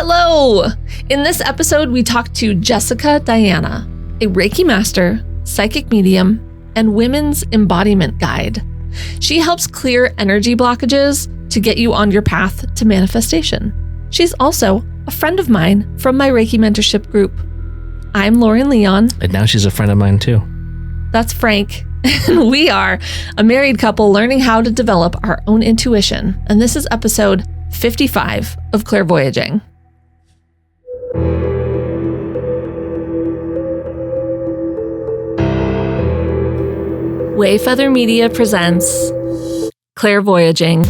Hello! In this episode, we talk to Jessica Diana, a Reiki master, psychic medium, and women's embodiment guide. She helps clear energy blockages to get you on your path to manifestation. She's also a friend of mine from my Reiki mentorship group. I'm Lauren Leon. And now she's a friend of mine too. That's Frank. And we are a married couple learning how to develop our own intuition. And this is episode 55 of Clairvoyaging. Wayfeather Media presents Clairvoyaging.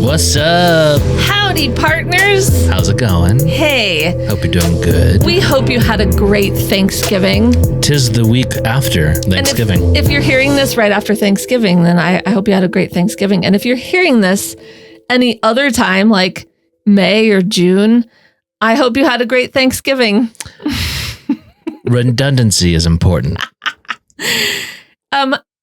What's up? Howdy, partners. How's it going? Hey. Hope you're doing good. We hope you had a great Thanksgiving. 'Tis the week after Thanksgiving. And if you're hearing this right after Thanksgiving, then I hope you had a great Thanksgiving. And if you're hearing this any other time, like May or June, I hope you had a great Thanksgiving. Redundancy is important.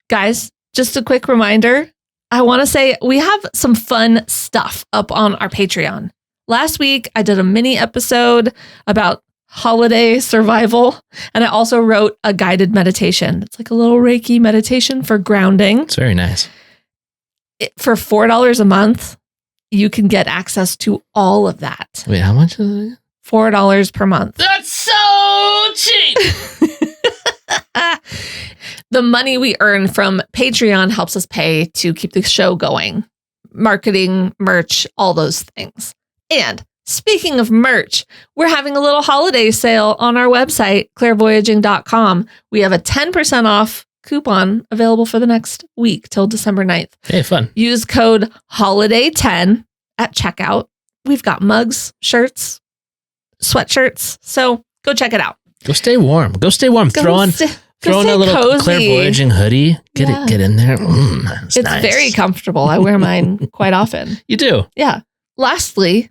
Guys, just a quick reminder. I want to say we have some fun stuff up on our Patreon. Last week, I did a mini episode about holiday survival, and I also wrote a guided meditation. It's like a little Reiki meditation for grounding. It's very nice. For $4 a month, you can get access to all of that. Wait, how much is it? $4 per month. That's so cheap! The money we earn from Patreon helps us pay to keep the show going. Marketing, merch, all those things. And speaking of merch, we're having a little holiday sale on our website, clairvoyaging.com. We have a 10% off coupon available for the next week till December 9th. Hey, fun. Use code HOLIDAY10 at checkout. We've got mugs, shirts, sweatshirts. So go check it out. Go stay warm. Throw on a little cozy. Clairvoyaging hoodie. Get in there. It's nice. very comfortable. I wear mine quite often. You do? Yeah. Lastly,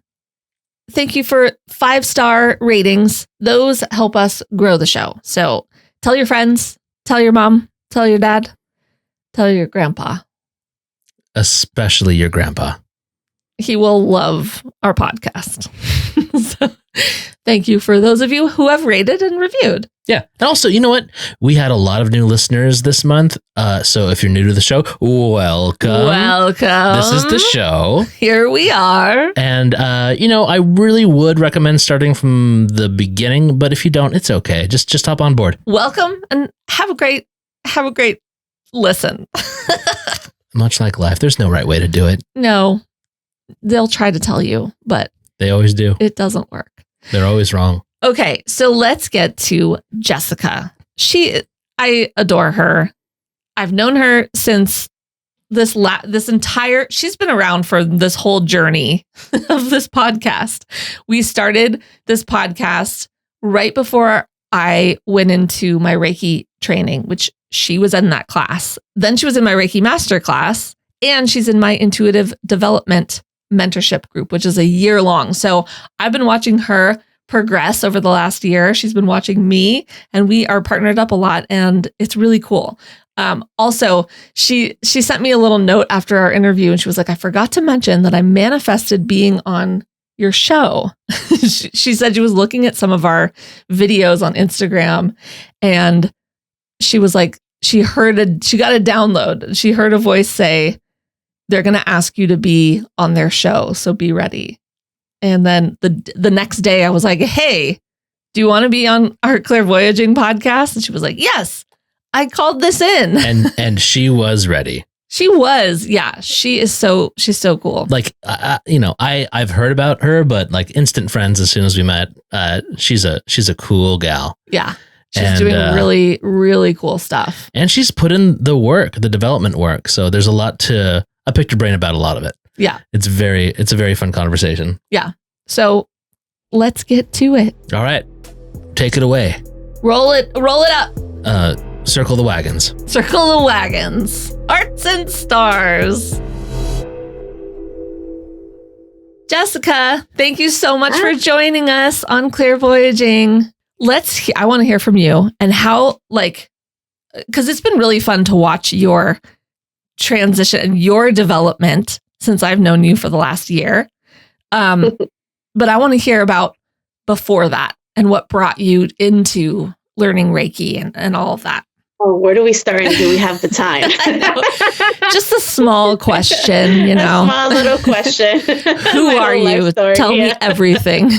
thank you for 5-star ratings. Those help us grow the show. So tell your friends, tell your mom, tell your dad, tell your grandpa. Especially your grandpa. He will love our podcast. So, thank you for those of you who have rated and reviewed. Yeah. And also, you know what? We had a lot of new listeners this month. So if you're new to the show, welcome. Welcome. This is the show. Here we are. And, I really would recommend starting from the beginning. But if you don't, it's okay. Just hop on board. Welcome and have a great listen. Much like life, there's no right way to do it. No, they'll try to tell you, but they always do. It doesn't work. They're always wrong. Okay, so let's get to Jessica. I adore her. I've known her since she's been around for this whole journey of this podcast. We started this podcast right before I went into my Reiki training, which she was in that class. Then she was in my Reiki master class, and she's in my intuitive development mentorship group, which is a year long. So I've been watching her progress over the last year. She's been watching me, and we are partnered up a lot, and it's really cool. Also, she sent me a little note after our interview, and she was like, I forgot to mention that I manifested being on your show. She said she was looking at some of our videos on Instagram, and she was like, she got a download. She heard a voice say, they're going to ask you to be on their show, so be ready. And then the next day I was like, hey, do you want to be on our Clairvoyaging podcast? And she was like, yes, I called this in. And she was ready. She was. Yeah. She's so cool. Like, I've heard about her, but like instant friends as soon as we met. She's a cool gal. Yeah. She's doing really, really cool stuff. And she's put in the development work. So there's a lot I picked your brain about a lot of it. Yeah. It's a very fun conversation. Yeah. So let's get to it. All right. Take it away. Roll it up. Circle the wagons. Circle the wagons. Hearts and stars. Jessica, thank you so much for joining us on Clairvoyaging. I want to hear from you and how, because it's been really fun to watch your transition and your development since I've known you for the last year. But I want to hear about before that and what brought you into learning Reiki and all of that. Oh, where do we start and do we have the time? Just a small question, A small little question. Who are you? Tell me everything.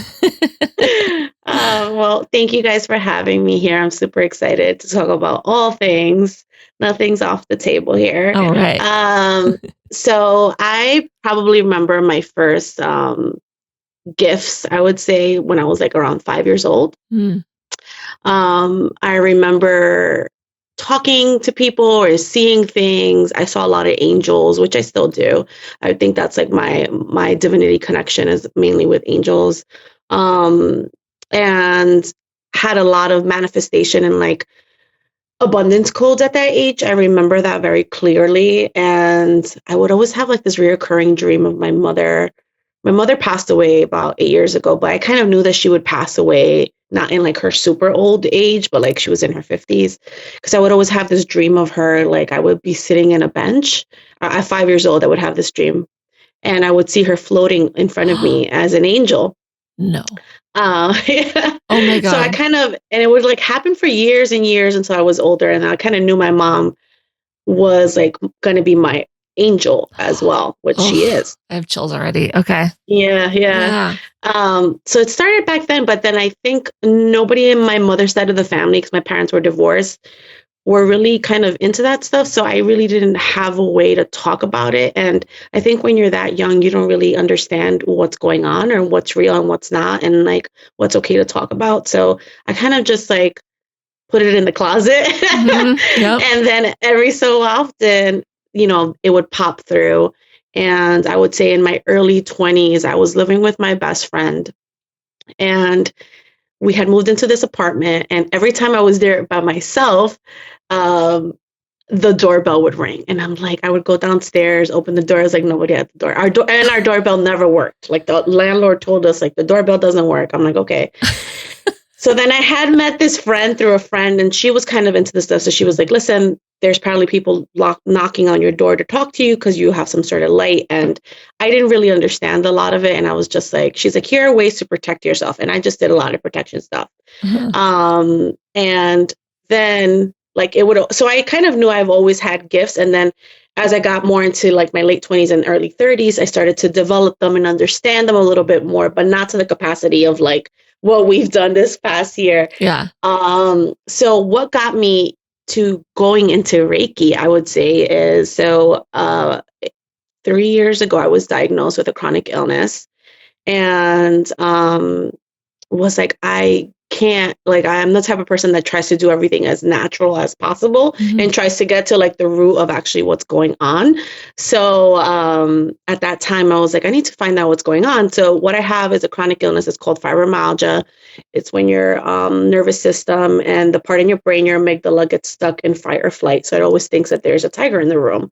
Well, thank you guys for having me here. I'm super excited to talk about all things. Nothing's off the table here. All right. So I probably remember my first gifts, I would say, when I was like around 5 years old. I remember talking to people or seeing things. I saw a lot of angels, which I still do. I think that's like my divinity connection is mainly with angels. And had a lot of manifestation and like abundance codes at that age. I remember that very clearly. And I would always have like this reoccurring dream of my mother. My mother passed away about 8 years ago, but I kind of knew that she would pass away, not in like her super old age, but like she was in her 50s. Because I would always have this dream of her. Like I would be sitting in a bench. At 5 years old, I would have this dream. And I would see her floating in front of me as an angel. No. Yeah. Oh my God. So I kind of, and it would like happen for years and years until I was older. And I kind of knew my mom was like going to be my angel as well, which she is. I have chills already. Okay. Yeah. So it started back then, but then I think nobody in my mother's side of the family, because my parents were divorced, were really kind of into that stuff. So I really didn't have a way to talk about it. And I think when you're that young, you don't really understand what's going on or what's real and what's not, and like what's okay to talk about. So I kind of just like put it in the closet. Yep. And then every so often, it would pop through. And I would say in my early 20s, I was living with my best friend. And we had moved into this apartment. And every time I was there by myself, the doorbell would ring. And I'm like, I would go downstairs, open the door. I was like, nobody at the door. Our doorbell never worked. Like the landlord told us, like, the doorbell doesn't work. I'm like, okay. So then I had met this friend through a friend, and she was kind of into this stuff. So she was like, listen, there's probably people knocking on your door to talk to you because you have some sort of light. And I didn't really understand a lot of it. And I was just like, she's like, here are ways to protect yourself. And I just did a lot of protection stuff. And then like so I kind of knew I've always had gifts. And then as I got more into like my late 20s and early 30s, I started to develop them and understand them a little bit more, but not to the capacity of like what we've done this past year. Yeah. So what got me to going into Reiki, I would say, is 3 years ago, I was diagnosed with a chronic illness, and was like, I can't, like, I'm the type of person that tries to do everything as natural as possible and tries to get to like the root of actually what's going on. So at that time, I was like, I need to find out what's going on. So what I have is a chronic illness. It's called fibromyalgia. It's when your nervous system and the part in your brain, your amygdala, gets stuck in fight or flight. So it always thinks that there's a tiger in the room.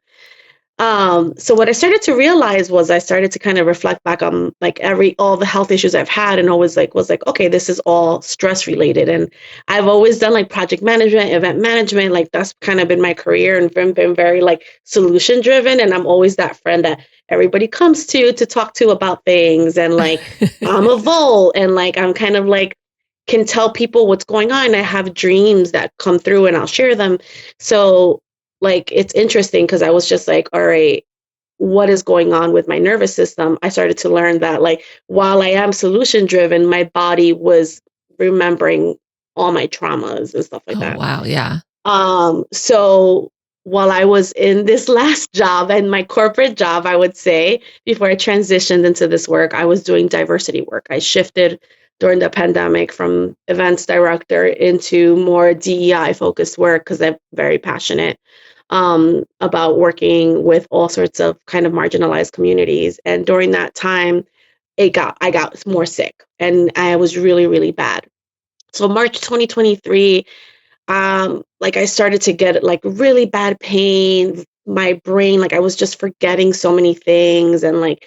So what I started to realize was I started to kind of reflect back on like all the health issues I've had, and always was like, okay, this is all stress related. And I've always done like project management, event management, like that's kind of been my career, and been very like solution driven. And I'm always that friend that everybody comes to talk to about things. And like, I'm a Volt, and like, I'm kind of like, can tell people what's going on. I have dreams that come through and I'll share them. So like, it's interesting because I was just like, all right, what is going on with my nervous system? I started to learn that like, while I am solution driven, my body was remembering all my traumas and stuff like that. Wow. Yeah. So while I was in this last job and my corporate job, I would say, before I transitioned into this work, I was doing diversity work. I shifted during the pandemic from events director into more DEI focused work because I'm very passionate about working with all sorts of kind of marginalized communities. And during that time, I got more sick, and I was really, really bad. So March 2023, like I started to get like really bad pain. My brain, like I was just forgetting so many things, and like,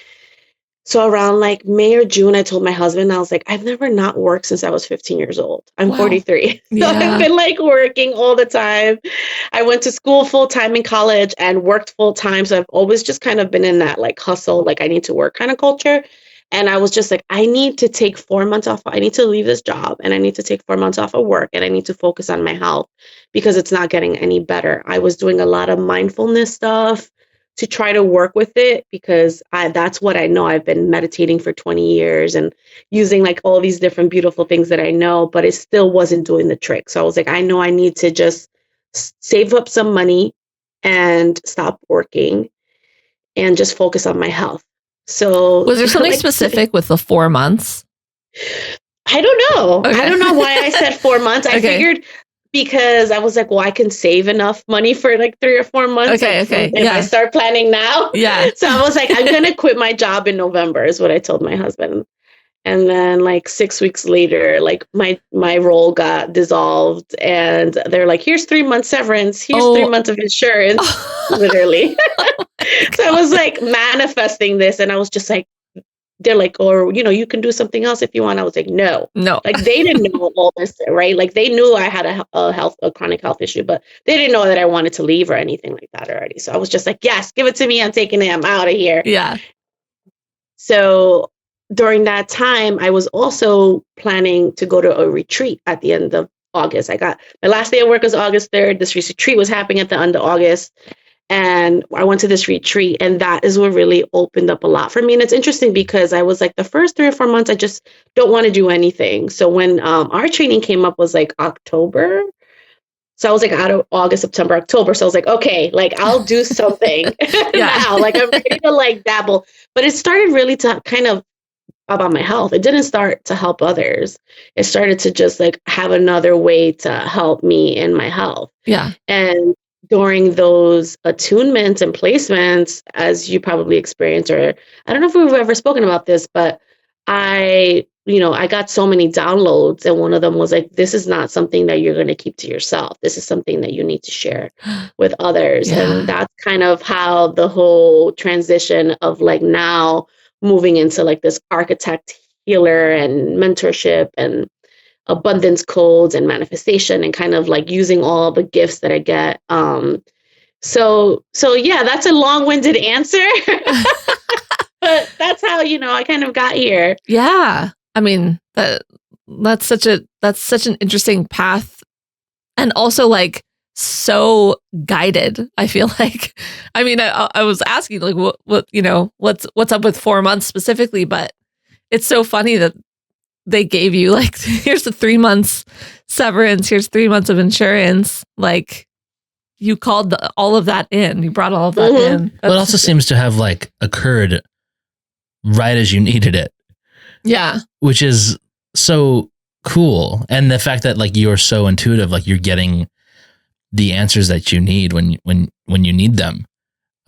So around like May or June, I told my husband, I was like, I've never not worked since I was 15 years old. I'm 43. So I've been like working all the time. I went to school full time in college and worked full time. So I've always just kind of been in that like hustle, like I need to work kind of culture. And I was just like, I need to take 4 months off. I need to leave this job and I need to take 4 months off of work and I need to focus on my health because it's not getting any better. I was doing a lot of mindfulness stuff to try to work with it because that's what I know. I've been meditating for 20 years and using like all these different beautiful things that I know, but it still wasn't doing the trick. So I was like, I know I need to just save up some money and stop working and just focus on my health. So was there something like, specific with the 4 months? I don't know. Okay. I don't know why I said 4 months. I figured because I was like, well, I can save enough money for like 3 or 4 months. If I start planning now. Yeah. So I was like, I'm going to quit my job in November is what I told my husband. And then like 6 weeks later, like my role got dissolved and they're like, here's 3 months severance. Here's 3 months of insurance, literally. So I was like manifesting this and I was just like, they're like, or, you know, you can do something else if you want. I was like, no. Like they didn't know all this, right? Like they knew I had a chronic health issue, but they didn't know that I wanted to leave or anything like that already. So I was just like, yes, give it to me. I'm taking it. I'm out of here. Yeah. So during that time, I was also planning to go to a retreat at the end of August. My last day of work was August 3rd. This retreat was happening at the end of August. And I went to this retreat and that is what really opened up a lot for me. And it's interesting because I was like the first 3 or 4 months, I just don't want to do anything. So when our training came up was like October. So I was like out of August, September, October. So I was like, okay, like I'll do something now. Like I'm ready to like dabble. But it started really to kind of about my health. It didn't start to help others. It started to just like have another way to help me in my health. Yeah. And during those attunements and placements, as you probably experienced, or I don't know if we've ever spoken about this, but I got so many downloads and one of them was like, this is not something that you're going to keep to yourself. This is something that you need to share with others. Yeah. And that's kind of how the whole transition of like now moving into like this architect healer and mentorship and abundance codes and manifestation and kind of like using all the gifts that I get. So yeah, that's a long-winded answer, but that's how, I kind of got here. Yeah. I mean, that's such an interesting path and also like so guided. I feel like, I mean, I was asking like, what's up with 4 months specifically, but it's so funny that they gave you like, here's the 3 months severance, here's 3 months of insurance. Like you called all of that in, you brought all of that in. Well, it also seems to have like occurred right as you needed it. Yeah. Which is so cool. And the fact that like you're so intuitive, like you're getting the answers that you need when you need them.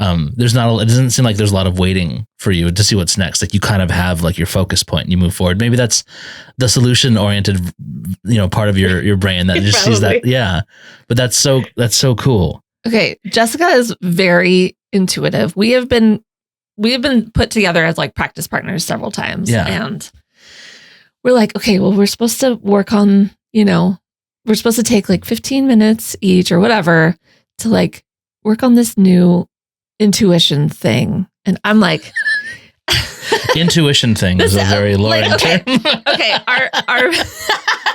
It doesn't seem like there's a lot of waiting for you to see what's next. Like you kind of have like your focus point and you move forward. Maybe that's the solution oriented, part of your brain that just sees that. Yeah. But that's so cool. Okay. Jessica is very intuitive. We have been put together as like practice partners several times. Yeah. And we're like, okay, well, we're supposed to work on, we're supposed to take like 15 minutes each or whatever to like work on this new intuition thing. And I'm like, intuition thing is a very Lauren term. Okay. Our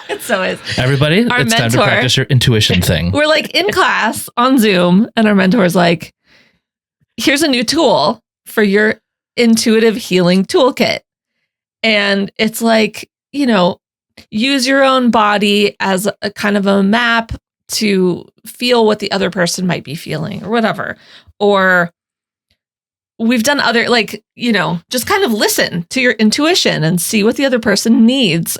it so is. Everybody, it's mentor, time to practice your intuition thing. We're like in class on Zoom and our mentor's like, here's a new tool for your intuitive healing toolkit. And it's like, use your own body as a kind of a map to feel what the other person might be feeling or whatever. Or we've done other, like, just kind of listen to your intuition and see what the other person needs.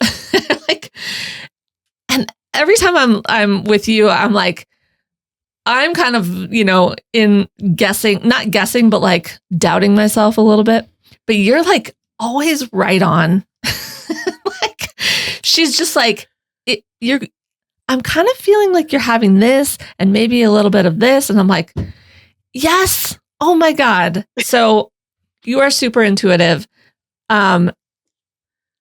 And every time I'm with you, I'm like, I'm kind of, in not guessing, but like doubting myself a little bit. But you're like always right on. Like, she's just like, I'm kind of feeling like you're having this and maybe a little bit of this. And I'm like, yes. Oh my God. So you are super intuitive. And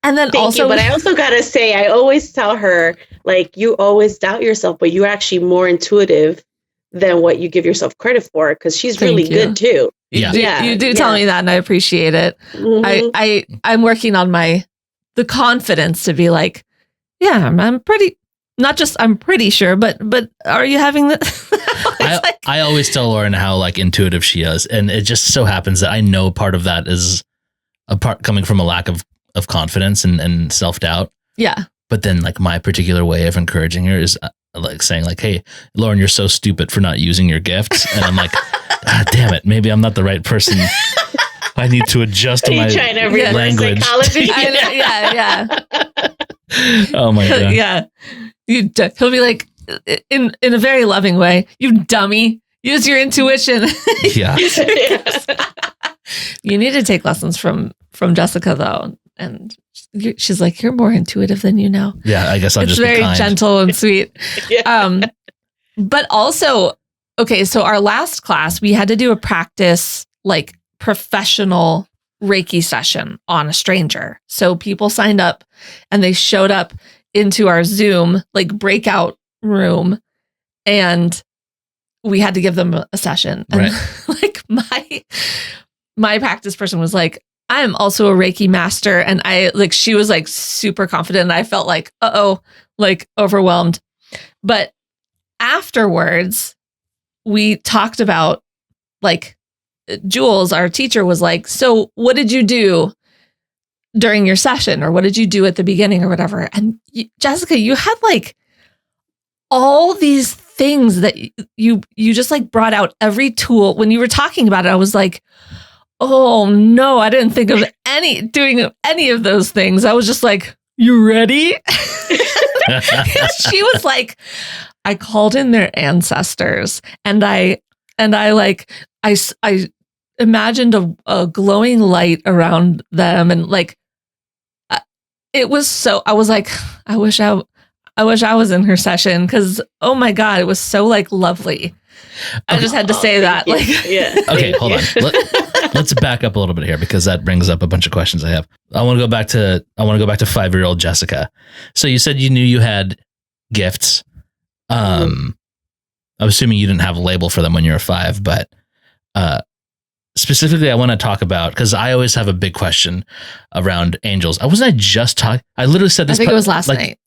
then Thank you, but I also gotta say, I always tell her, like, you always doubt yourself, but you're actually more intuitive than what you give yourself credit for, because she's really good too. You do tell me that, and I appreciate it. Mm-hmm. I'm working on the confidence to be like, yeah, I'm pretty. Not just I'm pretty sure, but are you having the? I always tell Lauren how like intuitive she is, and it just so happens that I know part of that is a part coming from a lack of confidence and self-doubt. Yeah. But then like my particular way of encouraging her is like saying like, hey, Lauren, you're so stupid for not using your gifts. And I'm like, ah, damn it. Maybe I'm not the right person. I need to adjust my language. Yeah. Oh my God. Yeah. He'll be like, in a very loving way, you dummy, use your intuition. Yeah. You need to take lessons from Jessica though. And she's like, you're more intuitive than you know. Yeah, I guess it's very gentle and sweet. But also, okay, so our last class, we had to do a practice, like professional Reiki session on a stranger. So people signed up and they showed up into our Zoom, like breakout room, and we had to give them a session. And like my practice person was like, I'm also a Reiki master. And she was like super confident. And I felt like, like overwhelmed. But afterwards, we talked about like Jules, our teacher, was like, so what did you do during your session? Or what did you do at the beginning or whatever? And Jessica, you had like all these things that you just like brought out every tool. When you were talking about it, I was like, oh no, I didn't think of doing any of those things. I was just like, you ready? She was like, I called in their ancestors and I imagined a glowing light around them. And like, it was so, I was like, I wish I was in her session. 'Cause oh my God, it was so like lovely. I just had to say that. Like, yeah. Okay, hold on. Let's back up a little bit here because that brings up a bunch of questions I have. I want to go back to 5-year-old Jessica. So you said you knew you had gifts. I'm assuming you didn't have a label for them when you were 5, but specifically I want to talk about, because I always have a big question around angels. I literally said this. I think it was last night.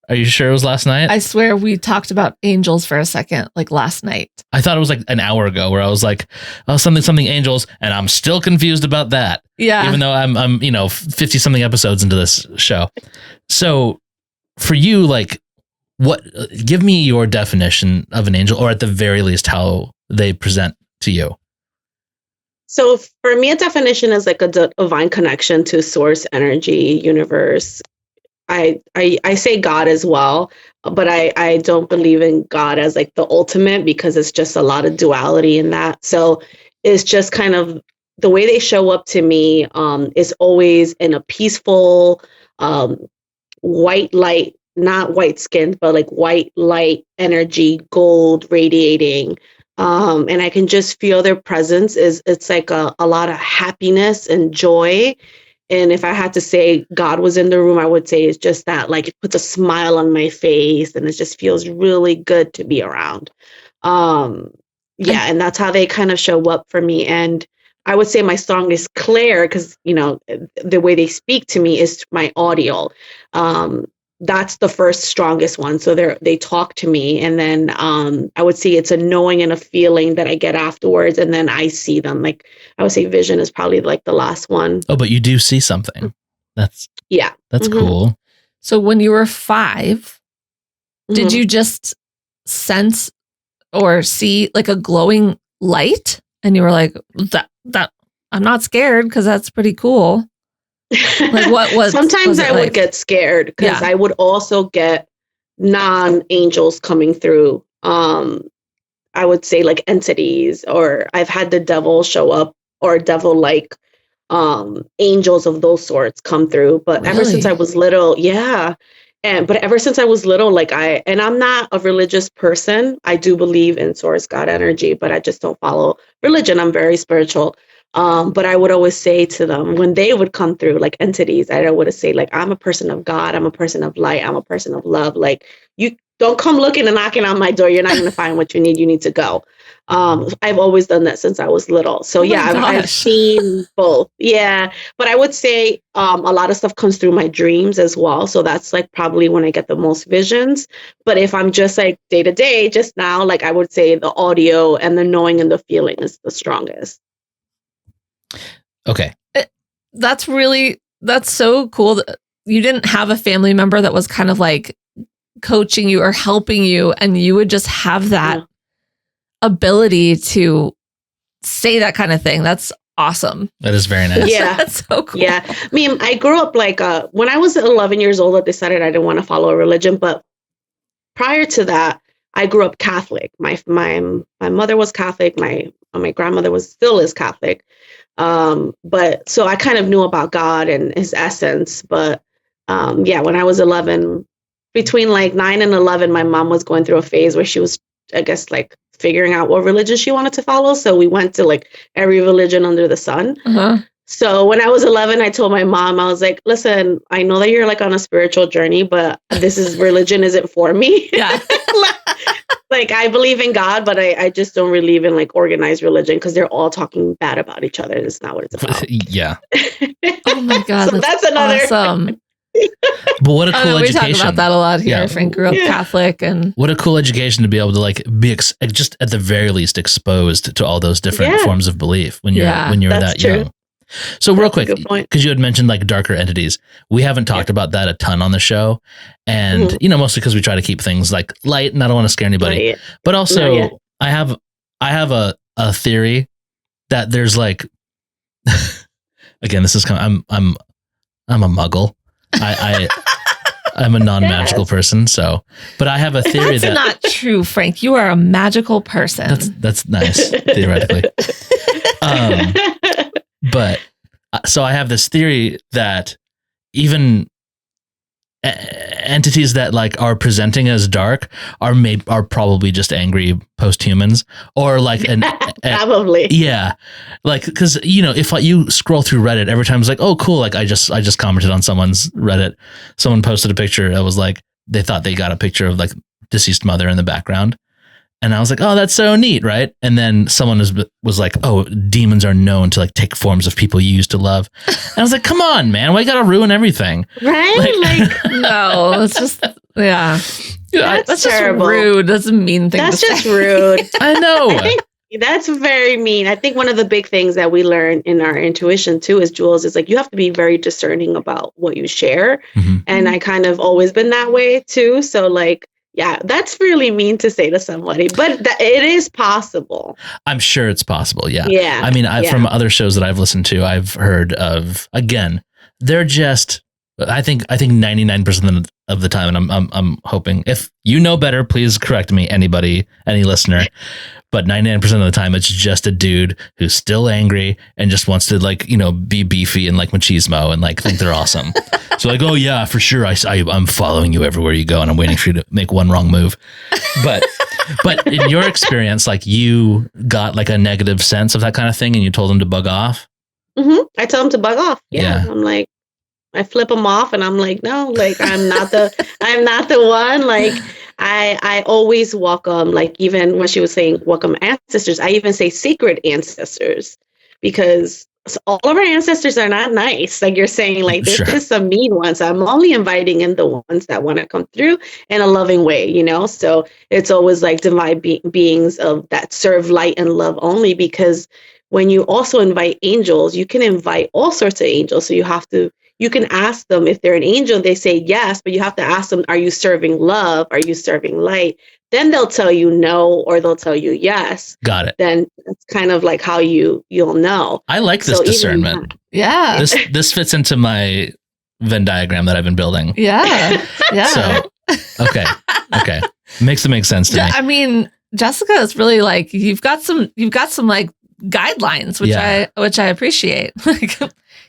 Are you sure it was last night? I swear we talked about angels for a second, like last night. I thought it was like an hour ago where I was like, oh, something angels. And I'm still confused about that. Yeah. Even though I'm 50 something episodes into this show. So for you, like give me your definition of an angel, or at the very least, how they present to you. So for me, a definition is like a divine connection to source, energy, universe. I say God as well, but I don't believe in God as like the ultimate, because it's just a lot of duality in that. So it's just kind of the way they show up to me is always in a peaceful, white light, not white skin, but like white light energy, gold radiating. And I can just feel their presence it's like a lot of happiness and joy. And if I had to say God was in the room, I would say it's just that, like, it puts a smile on my face and it just feels really good to be around. And that's how they kind of show up for me. And I would say my song is Claire, because, the way they speak to me is my audio. That's the first strongest one. So they talk to me, and then I would say it's a knowing and a feeling that I get afterwards, and then I see them. Like I would say vision is probably like the last one. Oh, but you do see something. That's cool. So when you were 5, did you just sense or see like a glowing light, and you were like, that I'm not scared because that's pretty cool? Like what sometimes I would get scared because I would also get non-angels coming through. I would say like entities, or I've had the devil show up, or devil like angels of those sorts come through. But ever since I was little, but ever since I was little, like I'm not a religious person. I do believe in source God energy, but I just don't follow religion. I'm very spiritual. But I would always say to them when they would come through, like entities, I would say, like, I'm a person of God, I'm a person of light, I'm a person of love. Like, you don't come looking and knocking on my door. You're not going to find what you need. You need to go. I've always done that since I was little. So I've seen both. Yeah. But I would say a lot of stuff comes through my dreams as well. So that's like probably when I get the most visions. But if I'm just like day to day, just now, like I would say the audio and the knowing and the feeling is the strongest. Okay. That's so cool. You didn't have a family member that was kind of like coaching you or helping you, and you would just have that ability to say that kind of thing. That's awesome. That is very nice. Yeah. That's so cool. Yeah. I mean, I grew up like when I was 11 years old, I decided I didn't want to follow a religion. But prior to that, I grew up Catholic. My mother was Catholic. My grandmother still is Catholic. But so I kind of knew about God and his essence. But when I was 11, between like 9 and 11, my mom was going through a phase where she was, I guess, like figuring out what religion she wanted to follow. So we went to like every religion under the sun. Uh-huh. So when I was 11, I told my mom, I was like, listen, I know that you're like on a spiritual journey, but religion isn't for me. Yeah. Like I believe in God, but I just don't believe in like organized religion because they're all talking bad about each other. It's not what it's about. Yeah. Oh my God. So that's another. Awesome. But what a cool education. We talk about that a lot here. Frank grew up Catholic, and what a cool education to be able to like be just at the very least exposed to all those different forms of belief when you're that true. Young. So real quick, because you had mentioned like darker entities, we haven't talked about that a ton on the show, and mostly because we try to keep things like light, and I don't want to scare anybody. But also, I have a theory that there's like, again, this is I'm a Muggle. I'm a non-magical person, so. But I have a theory that's not true, Frank. You are a magical person. That's nice theoretically. But so I have this theory that even entities that like are presenting as dark are probably just angry post-humans, or like probably like because if you scroll through Reddit every time it's like, oh cool, like I just commented on someone's Reddit, someone posted a picture that was like they thought they got a picture of like deceased mother in the background. And I was like, oh, that's so neat, right? And then someone was like, oh, demons are known to like take forms of people you used to love. And I was like, come on, man, why you gotta ruin everything? Right? Like no, it's just, that's terrible. Just rude. That's a mean thing That's to just say. rude. I know. I think that's very mean. I think one of the big things that we learn in our intuition too is, Jules, is like you have to be very discerning about what you share. Mm-hmm. And I kind of always been that way too. So like, yeah, that's really mean to say to somebody, but it is possible. I'm sure it's possible. Yeah. Yeah. I mean, from other shows that I've listened to, I've heard of, again, they're just, I think 99% of the time, and I'm hoping if you know better, please correct me, anybody, any listener. But 99% of the time, it's just a dude who's still angry and just wants to like, be beefy and like machismo and like think they're awesome. So like, oh yeah, for sure. I'm following you everywhere you go and I'm waiting for you to make one wrong move. But in your experience, like you got like a negative sense of that kind of thing and you told them to bug off. Mm-hmm. I tell them to bug off. Yeah. I'm like, I flip them off and I'm like, no, like I'm not the one. Like I always welcome, like even when she was saying welcome ancestors, I even say sacred ancestors, because all of our ancestors are not nice. Like you're saying, like there's just some mean ones. I'm only inviting in the ones that want to come through in a loving way, So it's always like divine beings of that serve light and love only, because when you also invite angels, you can invite all sorts of angels. So you can ask them if they're an angel, they say yes, but you have to ask them, are you serving love? Are you serving light? Then they'll tell you no, or they'll tell you yes. Got it. Then it's kind of like how you'll know. I like this discernment. Yeah. This fits into my Venn diagram that I've been building. Yeah. Yeah. So, okay. Makes sense to me. I mean, Jessica, is really like, you've got some like guidelines, which I appreciate. Like,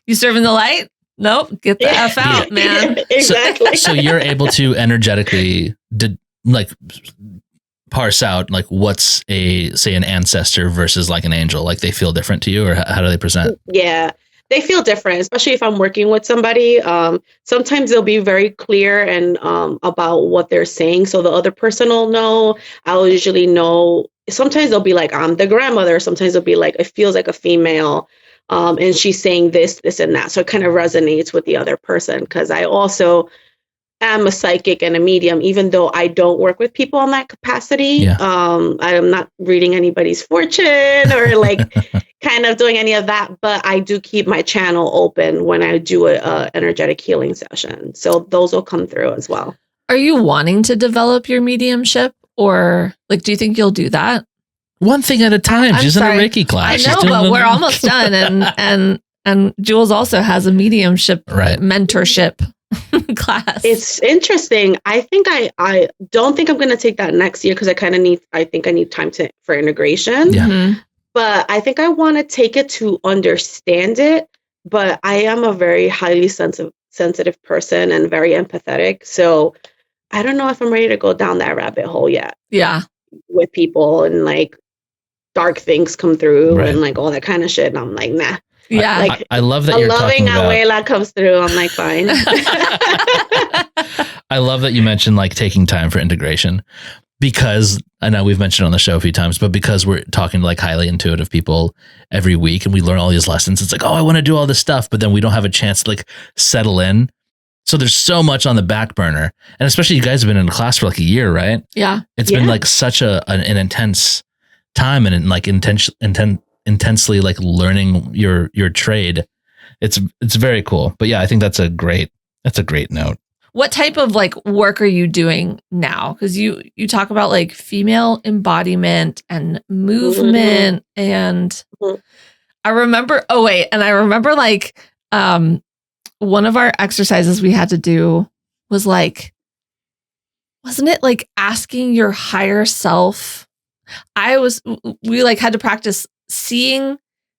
you serving the light? Nope. Get the F out, man. Exactly. So you're able to energetically parse out like what's say an ancestor versus like an angel? Like they feel different to you, or how do they present? Yeah, they feel different, especially if I'm working with somebody. Sometimes they'll be very clear and about what they're saying, so the other person will know. I'll usually know. Sometimes they'll be like, I'm the grandmother. Sometimes they'll be like, it feels like a female, and she's saying this, and that. So it kind of resonates with the other person, because I also am a psychic and a medium, even though I don't work with people in that capacity. Yeah. I am not reading anybody's fortune or like kind of doing any of that, but I do keep my channel open when I do a energetic healing session. So those will come through as well. Are you wanting to develop your mediumship, or like, do you think you'll do that? One thing at a time. She's in a Reiki class. I know, but we're almost done. And Jules also has a mediumship mentorship class. It's interesting. I think I don't think I'm going to take that next year, because I think I need time for integration. Yeah. Mm-hmm. But I think I want to take it to understand it. But I am a very highly sensitive person and very empathetic. So I don't know if I'm ready to go down that rabbit hole yet. Yeah. With people, and like dark things come through and like all that kind of shit. And I'm like, nah. Yeah. Like I love that you're talking about. A loving abuela comes through. I'm like, fine. I love that you mentioned like taking time for integration, because I know we've mentioned on the show a few times, but because we're talking to like highly intuitive people every week and we learn all these lessons, it's like, oh, I want to do all this stuff, but then we don't have a chance to like settle in. So there's so much on the back burner. And especially you guys have been in a class for like a year, right? Yeah. It's been like such an intense time, and like intensely like learning your trade. It's very cool. But yeah, I think that's a great note. What type of like work are you doing now? Because you talk about like female embodiment and movement, and I remember like one of our exercises we had to do was like, wasn't it like asking your higher self? We like had to practice seeing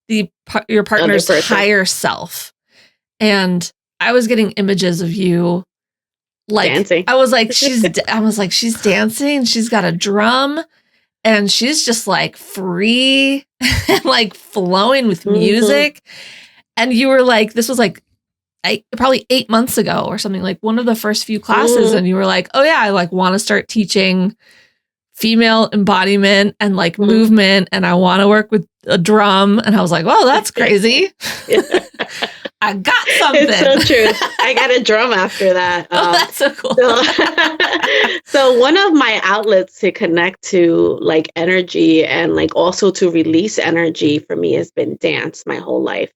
your partner's higher self, and I was getting images of you like dancing. I was like, she's dancing. She's got a drum, and she's just like free and like flowing with music. And you were like, this was like probably 8 months ago or something, like one of the first few classes, and you were like, oh yeah, I like want to start teaching female embodiment and like movement, and I want to work with a drum. And I was like, well, that's crazy. I got something. It's so true. I got a drum after that. Oh, that's so cool. So one of my outlets to connect to like energy and like also to release energy for me has been dance my whole life.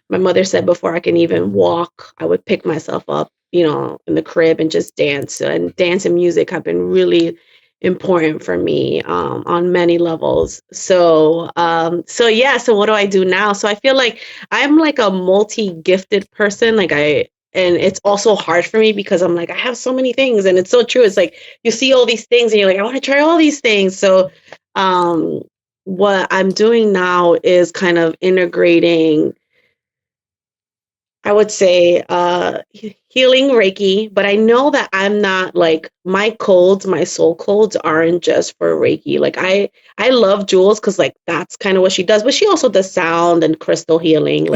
My mother said before I can even walk, I would pick myself up, in the crib and just dance. And dance and music have been really important for me on many levels. So what do I do now? So I feel like I'm like a multi-gifted person. And it's also hard for me because I'm like, I have so many things, and it's so true. It's like you see all these things and you're like, I want to try all these things. So what I'm doing now is kind of integrating, I would say, healing Reiki, but I know that I'm not like my soul codes aren't just for Reiki. Like I love Jules because like that's kind of what she does, but she also does sound and crystal healing.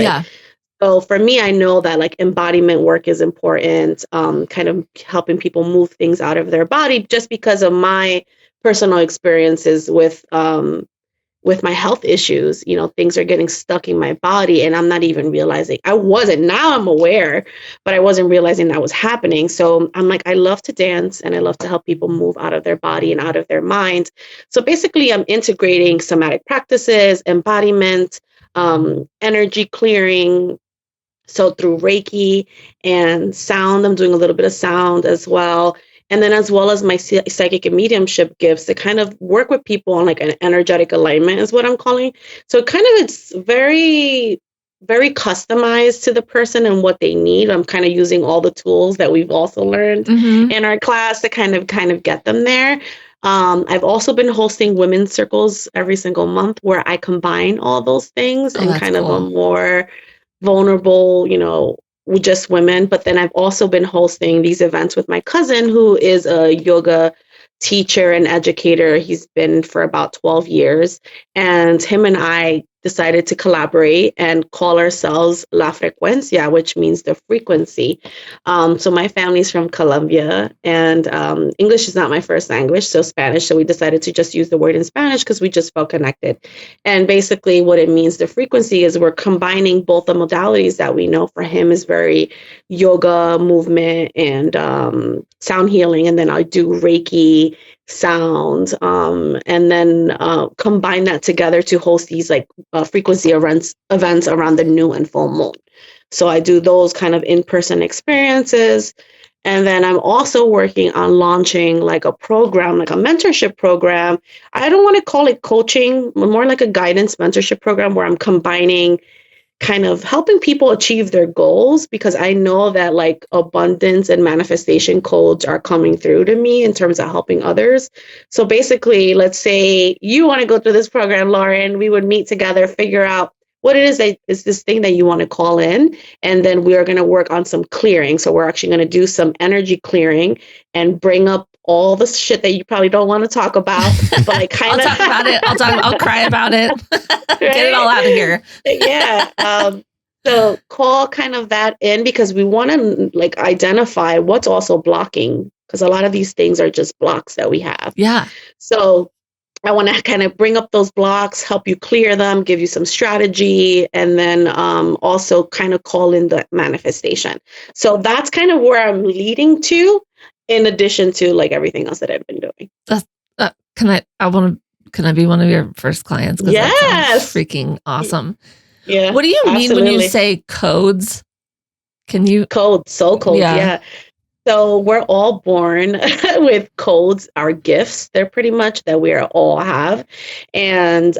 So for me, I know that like embodiment work is important, kind of helping people move things out of their body, just because of my personal experiences with my health issues. Things are getting stuck in my body and I'm not even realizing. Now I'm aware, but I wasn't realizing that was happening. So I'm like, I love to dance and I love to help people move out of their body and out of their mind. So basically I'm integrating somatic practices, embodiment, energy clearing. So through Reiki and sound, I'm doing a little bit of sound as well. And then as well as my psychic and mediumship gifts to kind of work with people on like an energetic alignment is what I'm calling. So it's very, very customized to the person and what they need. I'm kind of using all the tools that we've also learned in our class to kind of get them there. I've also been hosting women's circles every single month where I combine all those things and kind of a more vulnerable, with just women. But then I've also been hosting these events with my cousin, who is a yoga teacher and educator. He's been for about 12 years. And him and I decided to collaborate and call ourselves La Frecuencia, which means the frequency. So my family's from Colombia, and English is not my first language, so Spanish. So we decided to just use the word in Spanish because we just felt connected. And basically what it means, the frequency, is we're combining both the modalities that we know. For him is very yoga, movement, and sound healing. And then I do Reiki, sound, and then combine that together to host these like frequency events around the new and full moon. So I do those kind of in-person experiences. And then I'm also working on launching like a program, like a mentorship program. I don't want to call it coaching, more like a guidance mentorship program where I'm combining kind of helping people achieve their goals, because I know that like abundance and manifestation codes are coming through to me in terms of helping others. So basically, let's say you want to go through this program, Lauren, we would meet together, figure out what it is that is this thing that you want to call in. And then we are going to work on some clearing. So we're actually going to do some energy clearing and bring up all the shit that you probably don't want to talk about, but like kind of I'll talk about it. I'll cry about it. Right? Get it all out of here. Yeah. So call kind of that in, because we want to like identify what's also blocking, because a lot of these things are just blocks that we have. Yeah. So I want to kind of bring up those blocks, help you clear them, give you some strategy, and then also kind of call in the manifestation. So that's kind of where I'm leading to, in addition to like everything else that I've been doing. Can I be one of your first clients? Yes. That sounds freaking awesome. Yeah. What do you mean when you say codes? Can you? Codes, soul codes. Yeah. So we're all born with codes, our gifts. They're pretty much that we all have. And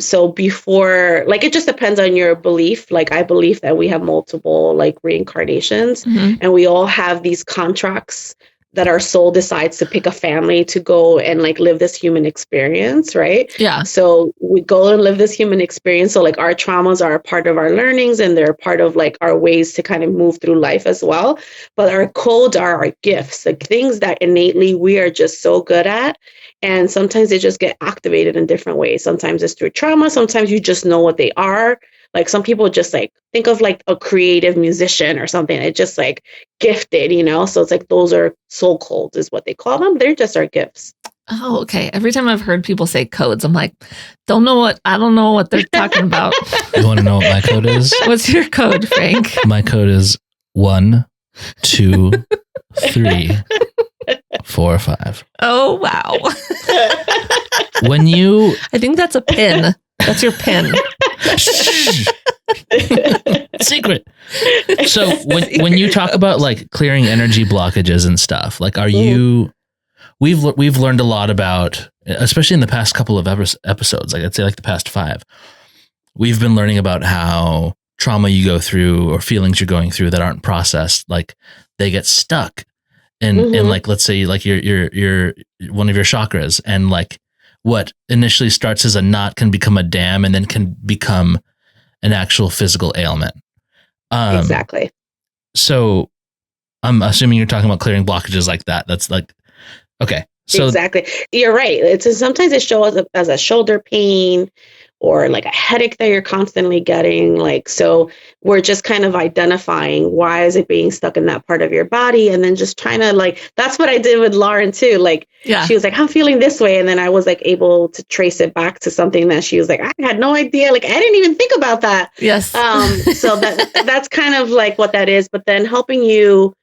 so before, like, it just depends on your belief. Like, I believe that we have multiple like reincarnations, and we all have these contracts that our soul decides to pick a family to go and like live this human experience, right? Yeah. So we go and live this human experience. So like our traumas are a part of our learnings, and they're part of like our ways to kind of move through life as well. But our codes are our gifts, like things that innately we are just so good at. And sometimes they just get activated in different ways. Sometimes it's through trauma. Sometimes you just know what they are. Like some people just like think of like a creative musician or something. It's just like gifted, you know? So it's like those are soul codes is what they call them. They're just our gifts. Oh, okay. Every time I've heard people say codes, I'm like, I don't know what they're talking about. You want to know what my code is? What's your code, Frank? My code is 1, 2, 3, 4, 5. Oh, wow. I think that's a pin. That's your pin. Secret. So when you talk about like clearing energy blockages and stuff, like are you, we've learned a lot about, especially in the past couple of episodes, like I'd say like the past 5, we've been learning about how trauma you go through or feelings you're going through that aren't processed, like they get stuck in like, let's say like your one of your chakras, and like what initially starts as a knot can become a dam and then can become an actual physical ailment. Exactly. So I'm assuming you're talking about clearing blockages like that. That's like, okay. So exactly. You're right. Sometimes it shows up as a shoulder pain or like a headache that you're constantly getting. Like, so we're just kind of identifying why is it being stuck in that part of your body, and then just trying to like, that's what I did with Lauren too. Like, she was like, I'm feeling this way. And then I was like able to trace it back to something that she was like, I had no idea. Like, I didn't even think about that. Yes. So that's kind of like what that is. But then helping you,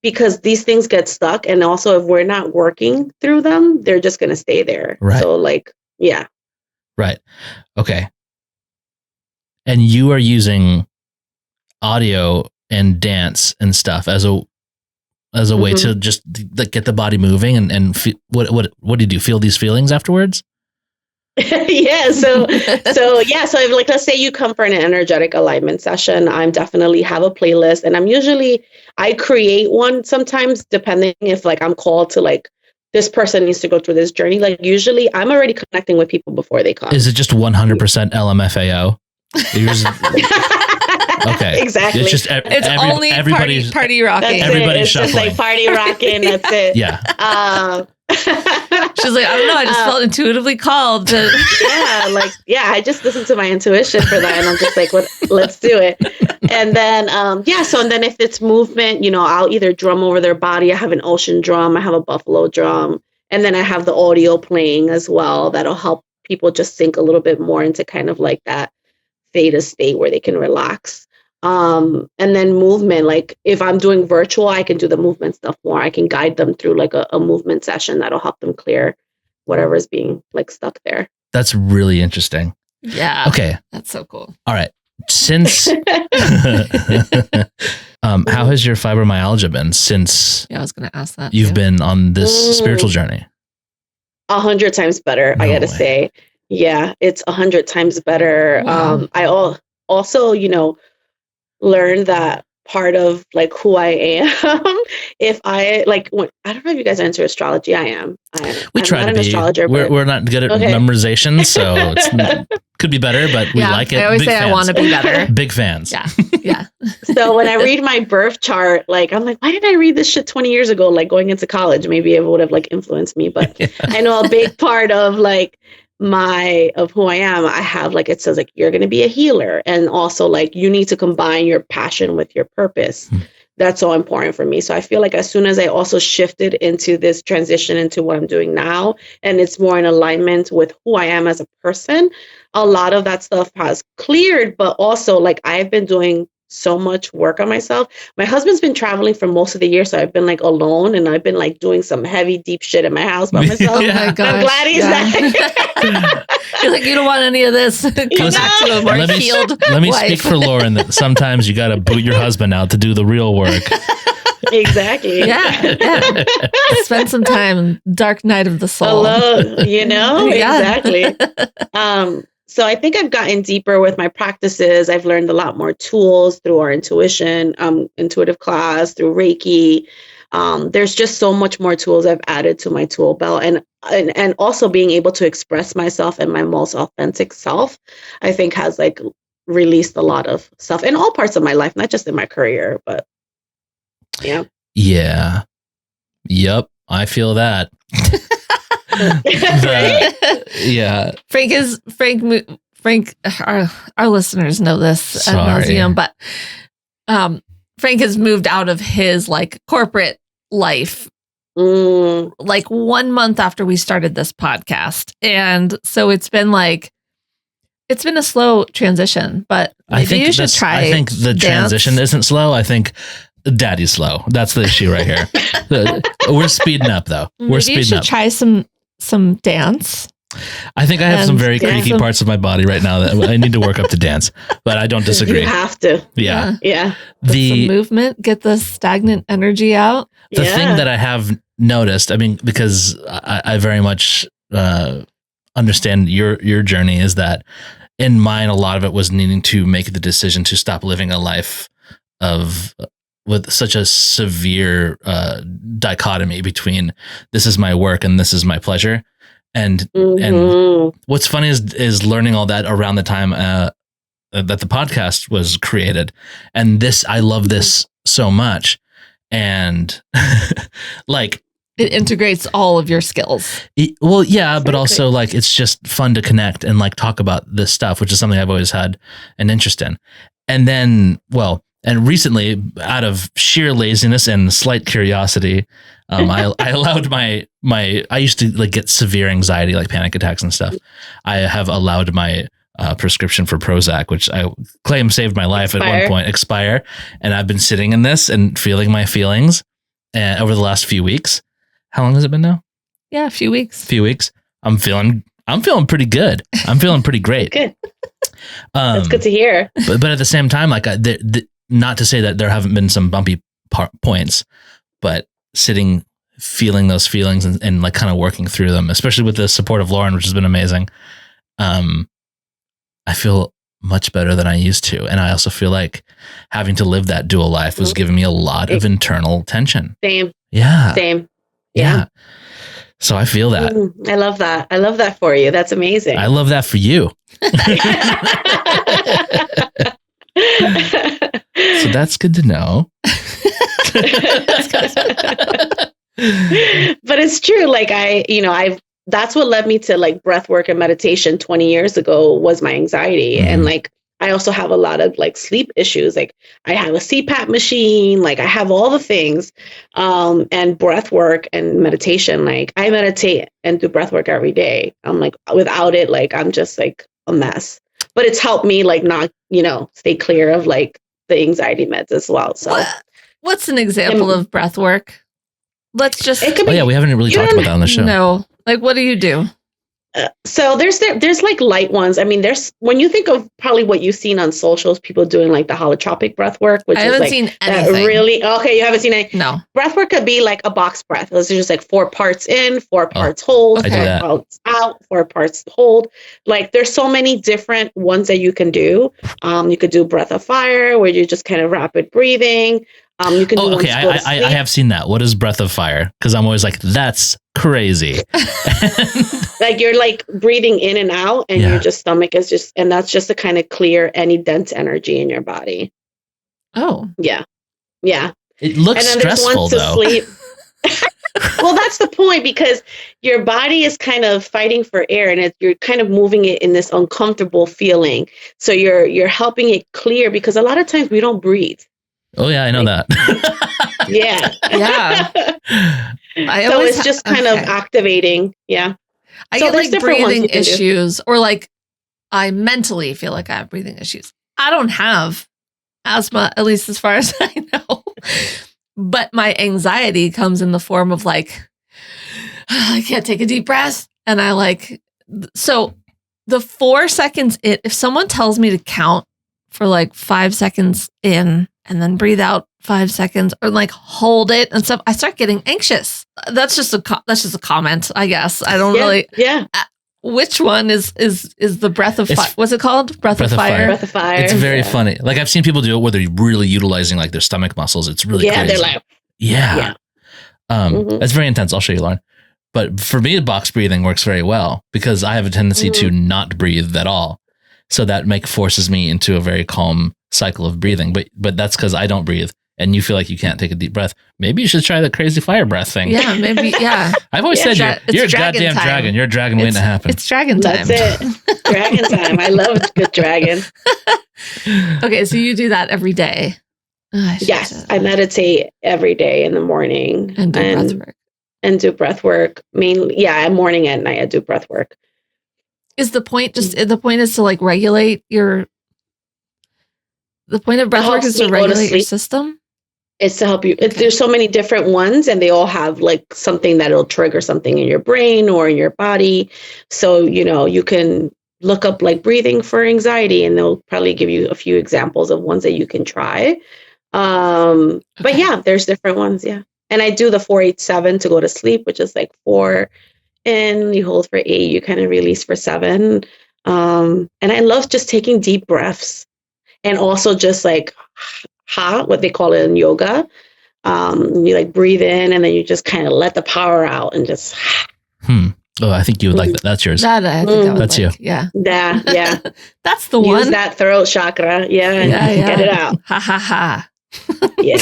because these things get stuck. And also if we're not working through them, they're just going to stay there. Right. So like, yeah. Right. Okay. And you are using audio and dance and stuff as a way to just like get the body moving and what do you do? Feel these feelings afterwards? Yeah. So if, like, let's say you come for an energetic alignment session, I'm definitely have a playlist, and I create one sometimes depending if like I'm called to like, this person needs to go through this journey. Like usually I'm already connecting with people before they come. Is it just 100% LMFAO? Okay. Exactly. It's just everybody's party rocking. Everybody's shuffling. Just like party rocking. That's it. Yeah. She's like, I don't know. I just felt intuitively called to. I just listened to my intuition for that. And I'm just like, let's do it. And then, so, and then if it's movement, I'll either drum over their body. I have an ocean drum. I have a buffalo drum. And then I have the audio playing as well. That'll help people just sink a little bit more into kind of like that theta state where they can relax. And then movement, like if I'm doing virtual, I can do the movement stuff more. I can guide them through like a movement session that'll help them clear whatever's being like stuck there. That's really interesting. Yeah. Okay. That's so cool. All right. Since how has your fibromyalgia been since I was going to ask that you've been on this spiritual journey? 100 times better. I gotta say. Yeah, it's 100 times better. Wow. I also, learned that part of like who I am. If I like, I don't know if you guys are into astrology. I am. We try to be. Astrologer. We're not good at memorization, so it could be better, but we like it. I always say I want to be better. Big fans. Yeah. So when I read my birth chart, like I'm like, why did I read this shit 20 years ago? Like going into college, maybe it would have like influenced me. But I know a big part of like of who I am, I have like, it says like, you're going to be a healer. And also like, you need to combine your passion with your purpose. That's so important for me. So I feel like as soon as I also shifted into this transition into what I'm doing now, and it's more in alignment with who I am as a person, a lot of that stuff has cleared. But also like I've been doing so much work on myself. My husband's been traveling for most of the year, so I've been like alone, and I've been like doing some heavy, deep shit in my house by myself. Oh my gosh. I'm glad he's back. You're like, you don't want any of this. Come back to a more healed Let me life. speak for Lauren that sometimes you got to boot your husband out to do the real work. Exactly. Yeah. Spend some time, dark night of the soul. Alone, Exactly. So I think I've gotten deeper with my practices. I've learned a lot more tools through our intuitive class, through Reiki. There's just so much more tools I've added to my tool belt, and also being able to express myself and my most authentic self, I think has like released a lot of stuff in all parts of my life, not just in my career, but yeah. Yeah. Yep. I feel that. Yeah. Frank, our listeners know this ad nauseum, but Frank has moved out of his like corporate life like 1 month after we started this podcast. And so it's been a slow transition, but maybe you should try. I think the transition isn't slow. I think daddy's slow. That's the issue right here. We're speeding up though. Maybe you should try some dance. I think I have some very creaky parts of my body right now that I need to work up to dance, but I don't disagree. You have to. Yeah. Some movement, get the stagnant energy out. The thing that I have noticed, I mean, because I very much understand your journey, is that in mine, a lot of it was needing to make the decision to stop living a life with such a severe dichotomy between this is my work and this is my pleasure. And what's funny is learning all that around the time that the podcast was created. And I love this so much. And like it integrates all of your skills. But also like it's just fun to connect and like talk about this stuff, which is something I've always had an interest in. And then, and recently, out of sheer laziness and slight curiosity, I allowed I used to like get severe anxiety, like panic attacks and stuff. I have allowed my prescription for Prozac, which I claim saved my life at one point, expire. And I've been sitting in this and feeling my feelings over the last few weeks. How long has it been now? Yeah, a few weeks. I'm feeling pretty good. I'm feeling pretty great. Good. That's good to hear. But at the same time, like not to say that there haven't been some bumpy points, but sitting, feeling those feelings and like kind of working through them, especially with the support of Lauren, which has been amazing. I feel much better than I used to. And I also feel like having to live that dual life was giving me a lot of internal tension. Same. Yeah. Same. Yeah. So I feel that. I love that. I love that for you. That's amazing. I love that for you. So that's good to know. But it's true. Like that's what led me to like breath work and meditation 20 years ago was my anxiety. Mm-hmm. And like, I also have a lot of like sleep issues. Like I have a CPAP machine, like I have all the things, and breath work and meditation. Like I meditate and do breath work every day. I'm like, without it, like, I'm just like a mess, but it's helped me like not, stay clear of like the anxiety meds as well. So what's an example of breath work? Let's just. We haven't really talked about that on the show. No, like what do you do? So there's like light ones. I mean, there's when you think of probably what you've seen on socials, people doing like the holotropic breath work, which I haven't seen anything. Really, okay, you haven't seen any. No, breath work could be like a box breath. It's just like 4 parts in, 4 parts hold, 4 parts out, 4 parts hold. Like there's so many different ones that you can do. You could do breath of fire, where you just kind of rapid breathing. You can do okay. I have seen that. What is breath of fire? Because I'm always like, that's crazy. Like you're like breathing in and out, and your just stomach is just, and that's just to kind of clear any dense energy in your body. Oh, yeah. It looks stressful though. Sleep. Well, that's the point, because your body is kind of fighting for air, and you're kind of moving it in this uncomfortable feeling. So you're helping it clear, because a lot of times we don't breathe. Oh yeah, I know that. Yeah. So it's just kind of activating. Yeah. I get like breathing issues, or like I mentally feel like I have breathing issues. I don't have asthma, at least as far as I know. But my anxiety comes in the form of like, I can't take a deep breath. And I like, so the 4 seconds, if someone tells me to count for like 5 seconds in and then breathe out 5 seconds, or like hold it and stuff, I start getting anxious. That's just a comment, I guess. I don't really. Yeah. Which one is the breath of fire? What's it called? Breath of fire. Breath of fire. It's very funny. Like I've seen people do it where they're really utilizing like their stomach muscles. It's really crazy. They're like, It's very intense. I'll show you, Lauren. But for me, box breathing works very well, because I have a tendency to not breathe at all. So that forces me into a very calm cycle of breathing. But that's because I don't breathe, and you feel like you can't take a deep breath. Maybe you should try the crazy fire breath thing. Yeah, maybe. Yeah. I've always said you're a goddamn dragon. You're a dragon waiting to happen. It's dragon time. That's it. Dragon time. I love a good dragon. Okay, so you do that every day. Yes, I meditate every day in the morning and do breath work. And do breath work mainly. Yeah, morning and night I do breath work. Is the point is to like regulate the point of breath work is to regulate your system? It's to help you. There's so many different ones, and they all have like something that'll trigger something in your brain or in your body. So, you can look up like breathing for anxiety, and they'll probably give you a few examples of ones that you can try. But yeah, there's different ones. Yeah. And I do the 4-8-7 to go to sleep, which is like 4 in, you hold for 8, you kind of release for 7. And I love just taking deep breaths, and also just like what they call it in yoga. You like breathe in, and then you just kind of let the power out and just. Oh, I think you would like that. That's yours. That's you. Yeah. Yeah. That's the one. Use that throat chakra. Yeah. Get it out. Ha ha ha. Yeah.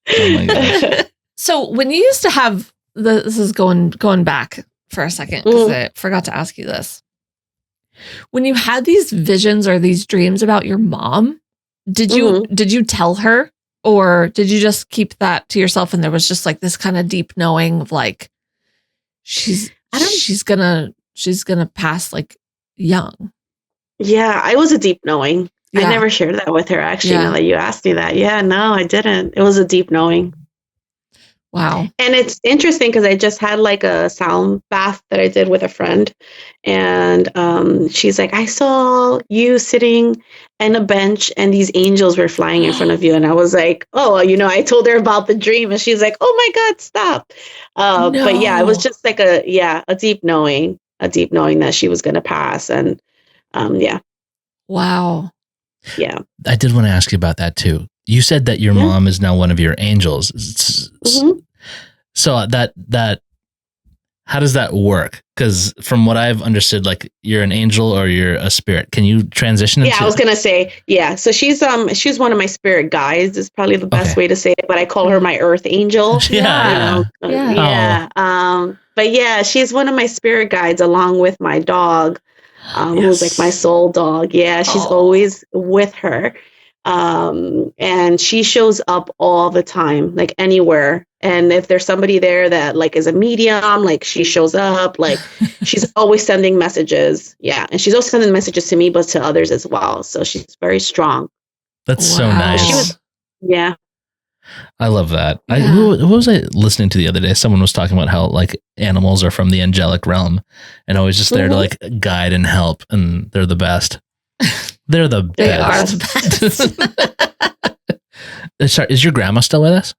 Oh my gosh. So when you used to have this is going back for a second, because I forgot to ask you this. When you had these visions or these dreams about your mom, did you tell her, or did you just keep that to yourself, and there was just like this kind of deep knowing of like she's gonna pass like young? Yeah, I was a deep knowing. Yeah. I never shared that with her, actually. Now that you asked me that. Yeah, no, I didn't. It was a deep knowing. Wow. And it's interesting because I just had like a sound bath that I did with a friend. And she's like, I saw you sitting on a bench and these angels were flying in front of you. And I was like, oh, I told her about the dream. And she's like, oh my God, stop. No. But yeah, it was just like a deep knowing that she was going to pass. And yeah. Wow. Yeah. I did want to ask you about that too. You said that your mom is now one of your angels. So that How does that work? Because from what I've understood, like you're an angel or you're a spirit. Can you transition into? Yeah, I was gonna say, yeah. So she's one of my spirit guides is probably the best way to say it, but I call her my earth angel. Yeah. But yeah, she's one of my spirit guides along with my dog, who's like my soul dog. Yeah, she's always with her. And she shows up all the time, like anywhere. And if there's somebody there that like is a medium, like she shows up, like she's always sending messages. Yeah. And she's also sending messages to me, but to others as well. So she's very strong. That's so nice. Yeah. I love that. Who was I listening to the other day? Someone was talking about how like animals are from the angelic realm and always just there to like guide and help, and they're the best. They're the best. They are the best. Sorry, is your grandma still with us?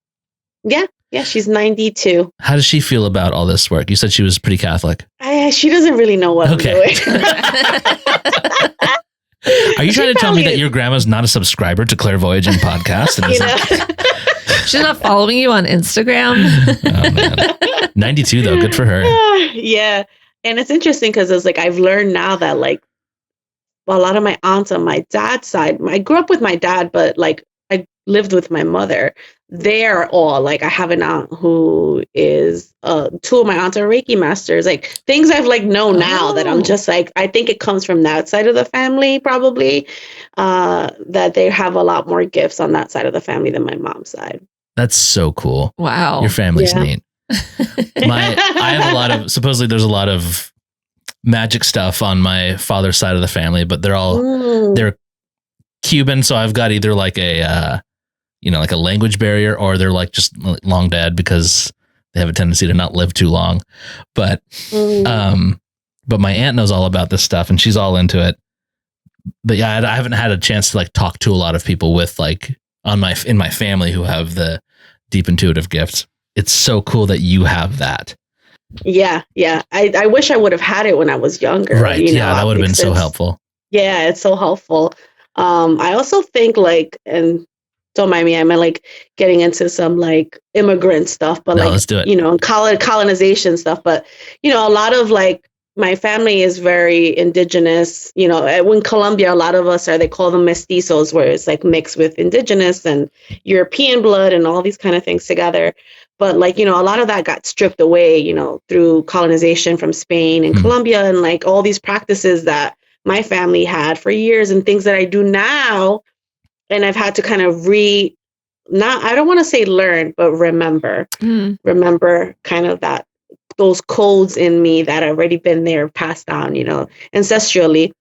Yeah. Yeah, she's 92. How does she feel about all this work? You said she was pretty Catholic. She doesn't really know what I'm doing. Are you trying to tell me that your grandma's not a subscriber to Clairvoyaging podcast? She's not following you on Instagram? Oh, man. 92 though, good for her. Yeah. And it's interesting because it's like I've learned now that like a lot of my aunts on my dad's side, I grew up with my dad, but like I lived with my mother. They're all like, I have an aunt who is, two of my aunts are Reiki masters, like things I've like known now that I'm just like, I think it comes from that side of the family, probably, that they have a lot more gifts on that side of the family than my mom's side. That's so cool. Wow. Your family's neat. I have supposedly there's a lot of magic stuff on my father's side of the family, but they're Cuban. So I've got either like a language barrier, or they're like just long dead because they have a tendency to not live too long. But my aunt knows all about this stuff and she's all into it. But yeah, I haven't had a chance to like talk to a lot of people with like in my family who have the deep intuitive gifts. It's so cool that you have that. Yeah. Yeah. I wish I would have had it when I was younger. Right. That would have been so helpful. Yeah. It's so helpful. I also think like, and don't mind me, I'm like getting into some like immigrant stuff, but let's do it. Colonization stuff. But, a lot of like my family is very indigenous, in Colombia, a lot of us they call them mestizos, where it's like mixed with indigenous and European blood and all these kind of things together. But like, a lot of that got stripped away, through colonization from Spain and Colombia, and like all these practices that my family had for years and things that I do now. And I've had to kind of I don't want to say learn, but remember kind of those codes in me that have already been there, passed down, ancestrally.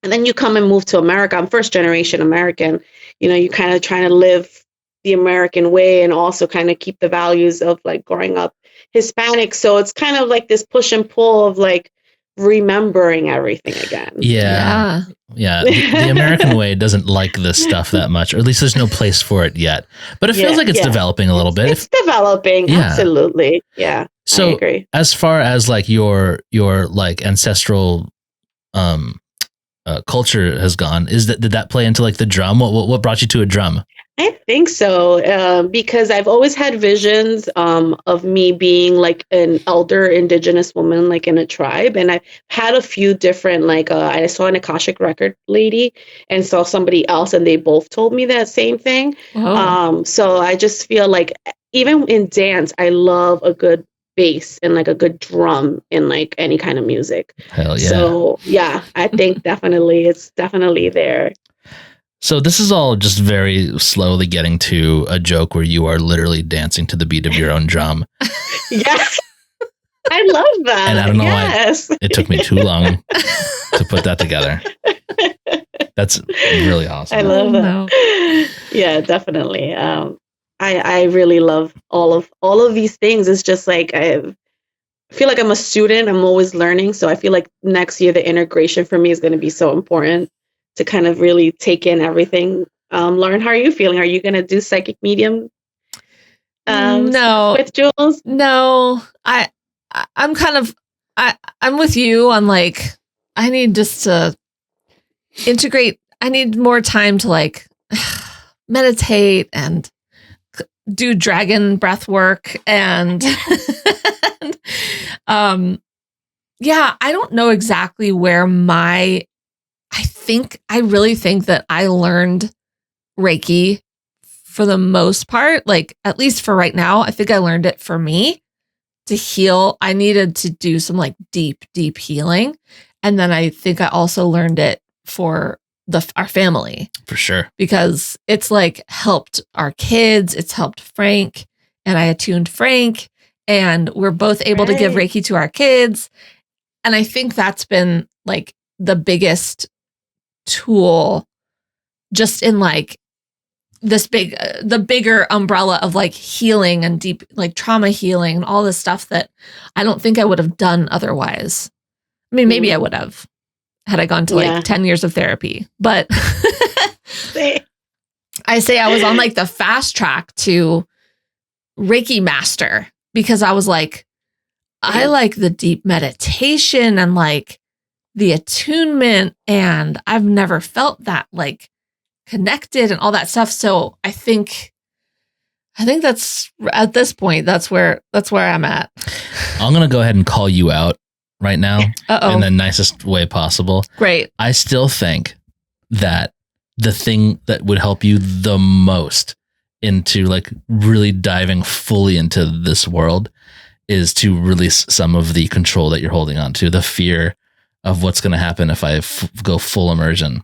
And then you come and move to America. I'm first generation American, you kind of trying to live the American way and also kind of keep the values of like growing up Hispanic. So it's kind of like this push and pull of like remembering everything again. Yeah. The American way doesn't like this stuff that much, or at least there's no place for it yet. But it feels like it's developing a little bit. It's developing. Yeah. Absolutely. Yeah. So I agree. As far as like your like ancestral culture has gone, did that play into like the drum? What brought you to a drum? I think so, because I've always had visions of me being like an elder indigenous woman, like in a tribe. And I've had a few different, like I saw an Akashic record lady and saw somebody else, and they both told me that same thing. Oh. So I just feel like even in dance, I love a good bass and like a good drum in like any kind of music. Hell yeah. So yeah, I think it's definitely there. So this is all just very slowly getting to a joke where you are literally dancing to the beat of your own drum. Yes. I love that. And I don't know why it took me too long to put that together. That's really awesome. I love that. Yeah, definitely. I really love all of these things. It's just like I feel like I'm a student. I'm always learning. So I feel like next year the integration for me is going to be so important to kind of really take in everything. Lauren, how are you feeling? Are you going to do psychic medium? No. With Jules? No. I'm with you on like, I need just to integrate. I need more time to like meditate and do dragon breath work and yeah, I don't know exactly where I really think that I learned Reiki for the most part, like at least for right now. I think I learned it for me to heal. I needed to do some like deep healing. And then I think I also learned it for our family. For sure. Because it's like helped our kids, it's helped Frank, and I attuned Frank, and we're both able to give Reiki to our kids. And I think that's been like the biggest tool just in like the bigger umbrella of like healing and deep, like trauma healing and all this stuff that I don't think I would have done otherwise. I mean, maybe I would have had I gone to like 10 years of therapy, but I say I was on like the fast track to Reiki master because I was like, I like the deep meditation and like the attunement, and I've never felt that like connected and all that stuff. So I think that's at this point, that's where I'm at. I'm going to go ahead and call you out right now in the nicest way possible. Great. I still think that the thing that would help you the most into like really diving fully into this world is to release some of the control that you're holding on to, the fear of what's going to happen if I go full immersion.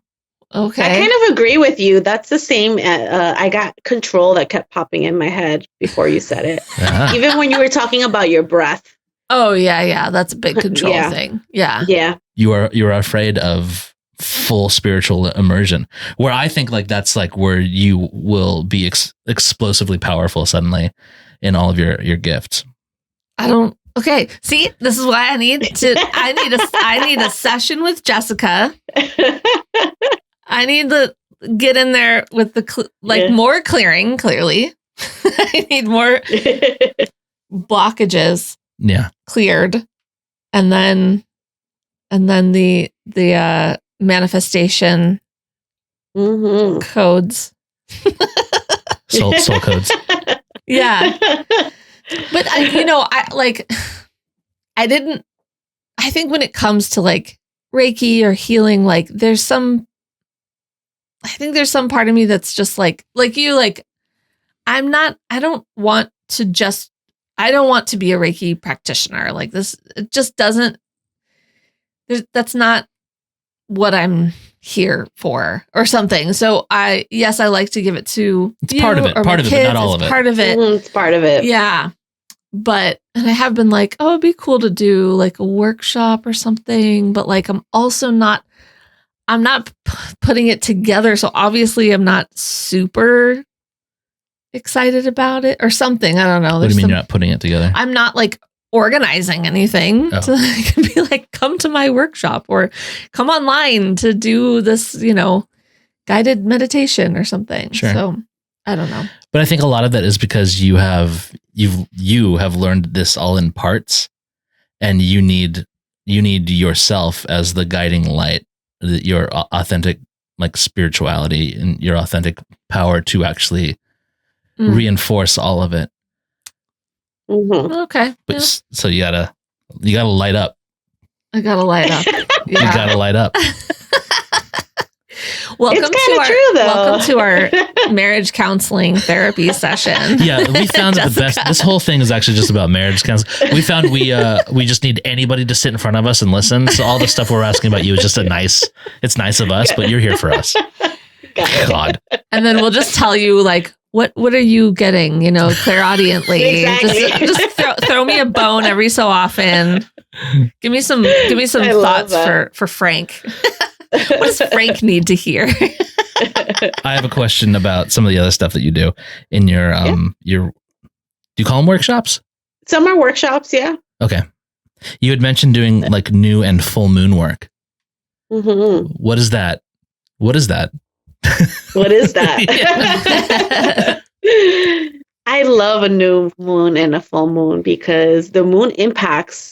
Okay. I kind of agree with you. That's the same. I got control that kept popping in my head before you said it. Even when you were talking about your breath. Oh, yeah. That's a big control thing. Yeah. Yeah. You are afraid of full spiritual immersion, where I think like that's like where you will be explosively powerful suddenly in all of your gifts. Okay. See, this is why I need a session with Jessica. I need to get in there with the more clearing, clearly. I need more blockages cleared. And then the manifestation codes. Soul codes. Yeah. But I think when it comes to like Reiki or healing, like there's some part of me that's just like you, like I don't want to be a Reiki practitioner. Like this, it just doesn't, that's not what I'm here for or something. So I like to give it to it's part of it, but not all of it. Part of it. It's part of it. Yeah. And I have been like, oh, it'd be cool to do like a workshop or something, but like I'm not putting it together. So obviously I'm not super excited about it or something. I don't know. What do you mean you're not putting it together? I'm not like organizing anything to like, be like, come to my workshop or come online to do this, guided meditation or something. Sure. So I don't know. But I think a lot of that is because you have learned this all in parts, and you need yourself as the guiding light, your authentic like spirituality and your authentic power to actually reinforce all of it. Mm-hmm. Okay. But so you gotta light up. I gotta light up. You gotta light up. Welcome to our marriage counseling therapy session. Yeah, we found that the best. This whole thing is actually just about marriage counseling. We found we just need anybody to sit in front of us and listen. So all the stuff we're asking about you is just it's nice of us, but you're here for us. God. And then we'll just tell you like, what are you getting? Clairaudiently. Exactly. Just throw me a bone every so often. Give me some thoughts for Frank. What does Frank need to hear? I have a question about some of the other stuff that you do in your do you call them workshops? Some are workshops, yeah. Okay. You had mentioned doing like new and full moon work. Mm-hmm. What is that? What is that? I love a new moon and a full moon because the moon impacts,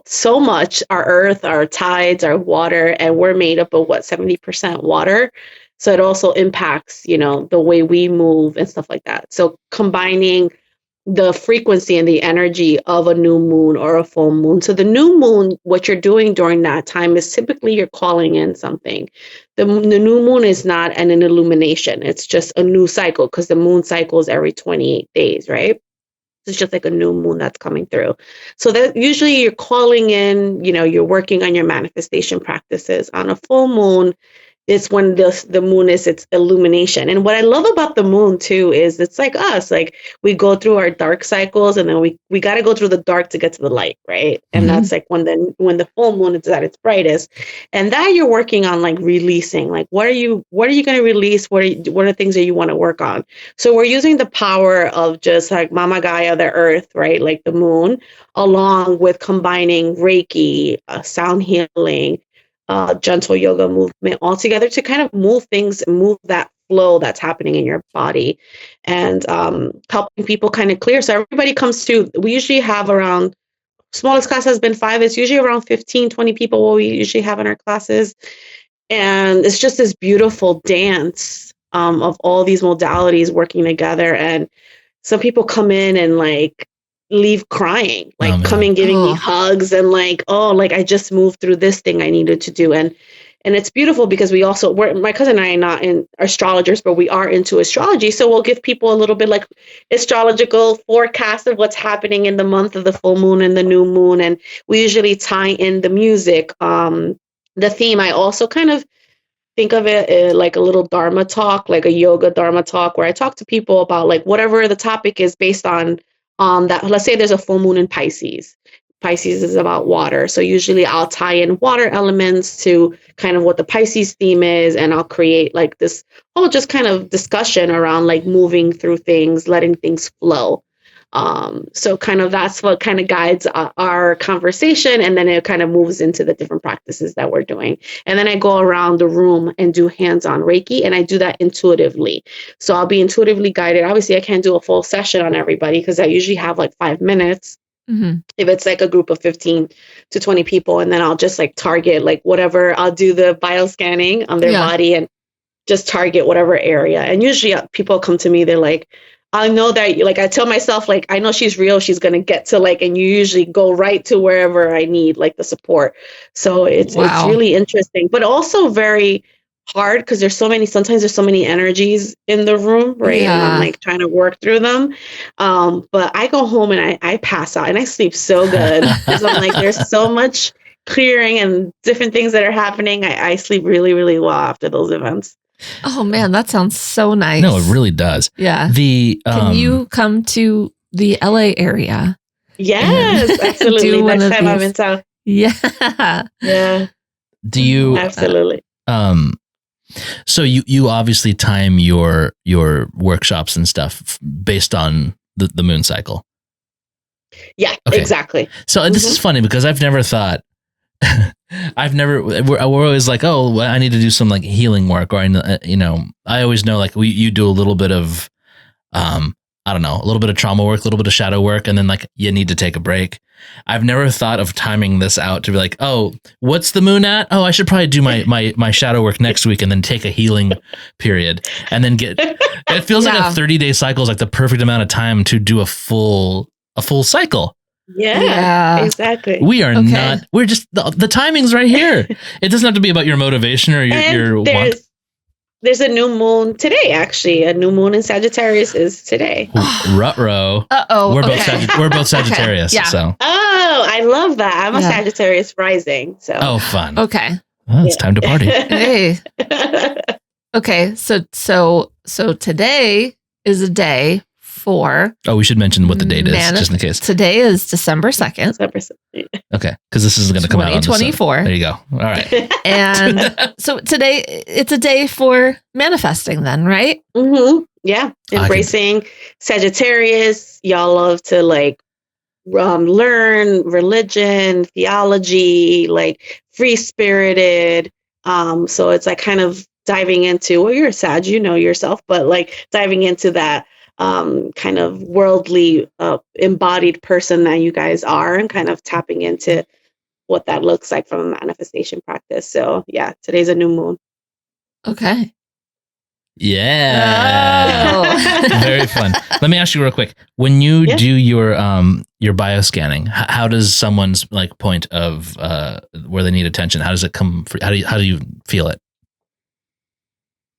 so much our earth, our tides, our water, and we're made up of 70% water. So it also impacts, you know, the way we move and stuff like that. So combining the frequency and the energy of a new moon or a full moon. So the new moon, what you're doing during that time is typically you're calling in something. The new moon is not an illumination. It's just a new cycle, because the moon cycles every 28 days, right? It's just like a new moon that's coming through. So that usually you're calling in, you know, you're working on your manifestation practices. On a full moon, it's when the moon is its illumination. And what I love about the moon too is it's like us, like we go through our dark cycles, and then we got to go through the dark to get to the light, right? And that's like when the full moon is at its brightest. And that you're working on, like releasing, like what are you going to release? What are the things that you want to work on? So we're using the power of just like Mama Gaia, the earth, right? Like the moon, along with combining Reiki, sound healing, gentle yoga movement all together to kind of move that flow that's happening in your body, and helping people kind of clear. So everybody comes to, we usually have around, smallest class has been 5. It's usually around 15, 20 people what we usually have in our classes. And it's just this beautiful dance of all these modalities working together. And some people come in and like leave crying, like coming giving me hugs and like, oh, like I just moved through this thing I needed to do. And it's beautiful because my cousin and I are not in astrologers, but we are into astrology. So we'll give people a little bit like astrological forecast of what's happening in the month of the full moon and the new moon. And we usually tie in the music, the theme. I also kind of think of it like a little Dharma talk, like a yoga Dharma talk, where I talk to people about like whatever the topic is based on that. Let's say there's a full moon in Pisces. Pisces is about water. So usually I'll tie in water elements to kind of what the Pisces theme is. And I'll create like this whole just kind of discussion around like moving through things, letting things flow. So kind of that's what kind of guides our conversation. And then it kind of moves into the different practices that we're doing. And then I go around the room and do hands-on Reiki, and I do that intuitively. So I'll be intuitively guided. Obviously, I can't do a full session on everybody because I usually have like 5 minutes. If it's like a group of 15 to 20 people, and then I'll just like target like whatever. I'll do the bioscanning on their body and just target whatever area. And usually people come to me, they're like, I know that, like, I tell myself, like, I know she's real. She's going to get to like, and you usually go right to wherever I need, like the support. So it's really interesting, but also very hard because sometimes there's so many energies in the room, right? And I'm like trying to work through them. But I go home and I pass out and I sleep so good because I'm like, there's so much clearing and different things that are happening. I sleep really, really well after those events. Oh man, that sounds so nice. No, it really does. Yeah. Can you come to the LA area? Yes, absolutely. Next time I'm in town. Yeah. Yeah. Do you absolutely? So you obviously time your workshops and stuff based on the moon cycle. Yeah, exactly. So this is funny because I've never thought. We're always like, oh, I need to do some like healing work, or I always know like you do a little bit of, I don't know, a little bit of trauma work, a little bit of shadow work, and then like you need to take a break. I've never thought of timing this out to be like, oh, what's the moon at? Oh, I should probably do my shadow work next week and then take a healing period and then it feels like a 30-day cycle is like the perfect amount of time to do a full cycle. Yeah, exactly. We are not, we're just, the timing's right here. It doesn't have to be about your motivation or your want. There's a new moon today, actually. A new moon in Sagittarius is today. Ruh-roh. Uh-oh. We're both Sagittarius. Yeah. So. Oh, I love that. I'm a Sagittarius rising. So. Oh, fun. Okay. Well, it's time to party. Hey. Okay. So today is a day for. Oh, we should mention what the date is, just in case. Today is December 2nd. Okay, because this is going to come out on 2024. There you go. All right. And so today, it's a day for manifesting then, right? Mm-hmm. Yeah. Embracing Sagittarius. Y'all love to like learn religion, theology, like free-spirited. So it's like kind of diving into, well, you're a Sag, you know yourself, but like diving into that kind of worldly embodied person that you guys are and kind of tapping into what that looks like from a manifestation practice. So yeah, today's a new moon. Okay. Yeah. Oh. Very fun. Let me ask you real quick. When you do your bioscanning, how does someone's like point of where they need attention? How does it come? How do you feel it?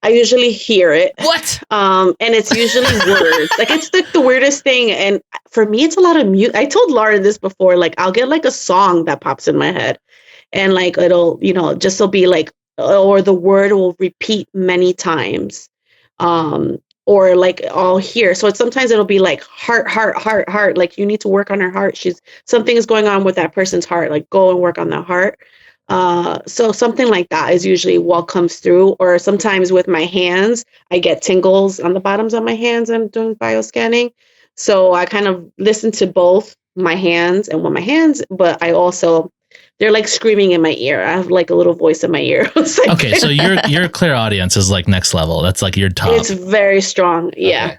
I usually hear it. What? And it's usually words. Like it's the weirdest thing. And for me, it's a lot of music. I told Lauren this before. Like I'll get like a song that pops in my head, and like it'll, just will be like, or the word will repeat many times, or like I'll hear. So sometimes it'll be like heart, heart, heart, heart. Like you need to work on her heart. Something is going on with that person's heart. Like go and work on the heart. So something like that is usually what comes through. Or sometimes with my hands, I get tingles on the bottoms of my hands. I'm doing bioscanning. So I kind of listen to both my hands and but I also, they're like screaming in my ear. I have like a little voice in my ear. Like, okay. So your clairaudience is like next level. That's like your top. It's very strong. Yeah. Okay.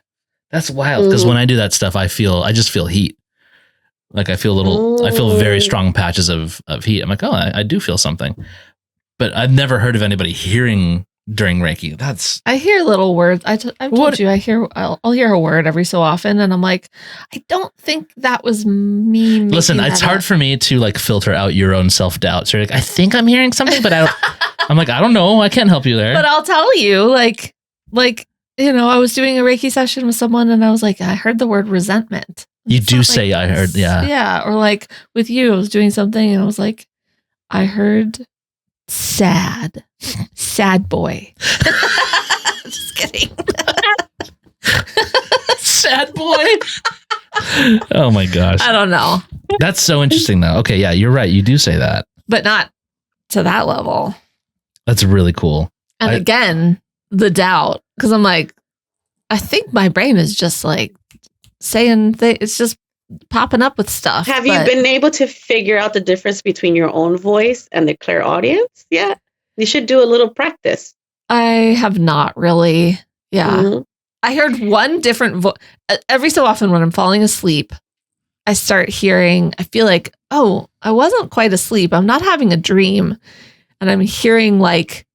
That's wild. Because when I do that stuff, I just feel heat. Like I feel very strong patches of heat. I'm like, oh, I do feel something. But I've never heard of anybody hearing during Reiki. I hear little words. I've told you, I'll hear a word every so often. And I'm like, I don't think that was me. Listen, it's hard for me to like filter out your own self-doubt. So you're like, I think I'm hearing something, but I'm like, I don't know. I can't help you there. But I'll tell you, like, I was doing a Reiki session with someone and I was like, I heard the word resentment. You do say I heard, yeah. Yeah. Or like with you, I was doing something and I was like, I heard sad boy. Just kidding. Sad boy. Oh my gosh. I don't know. That's so interesting though. Okay. Yeah, you're right. You do say that. But not to that level. That's really cool. And again, the doubt, because I'm like, I think my brain is just like, saying it's just popping up with stuff. Have you been able to figure out the difference between your own voice and the clairaudience? Yeah. You should do a little practice. I have not really. Yeah. Mm-hmm. I heard one different voice. Every so often when I'm falling asleep, I start hearing, I feel like, oh, I wasn't quite asleep. I'm not having a dream. And I'm hearing like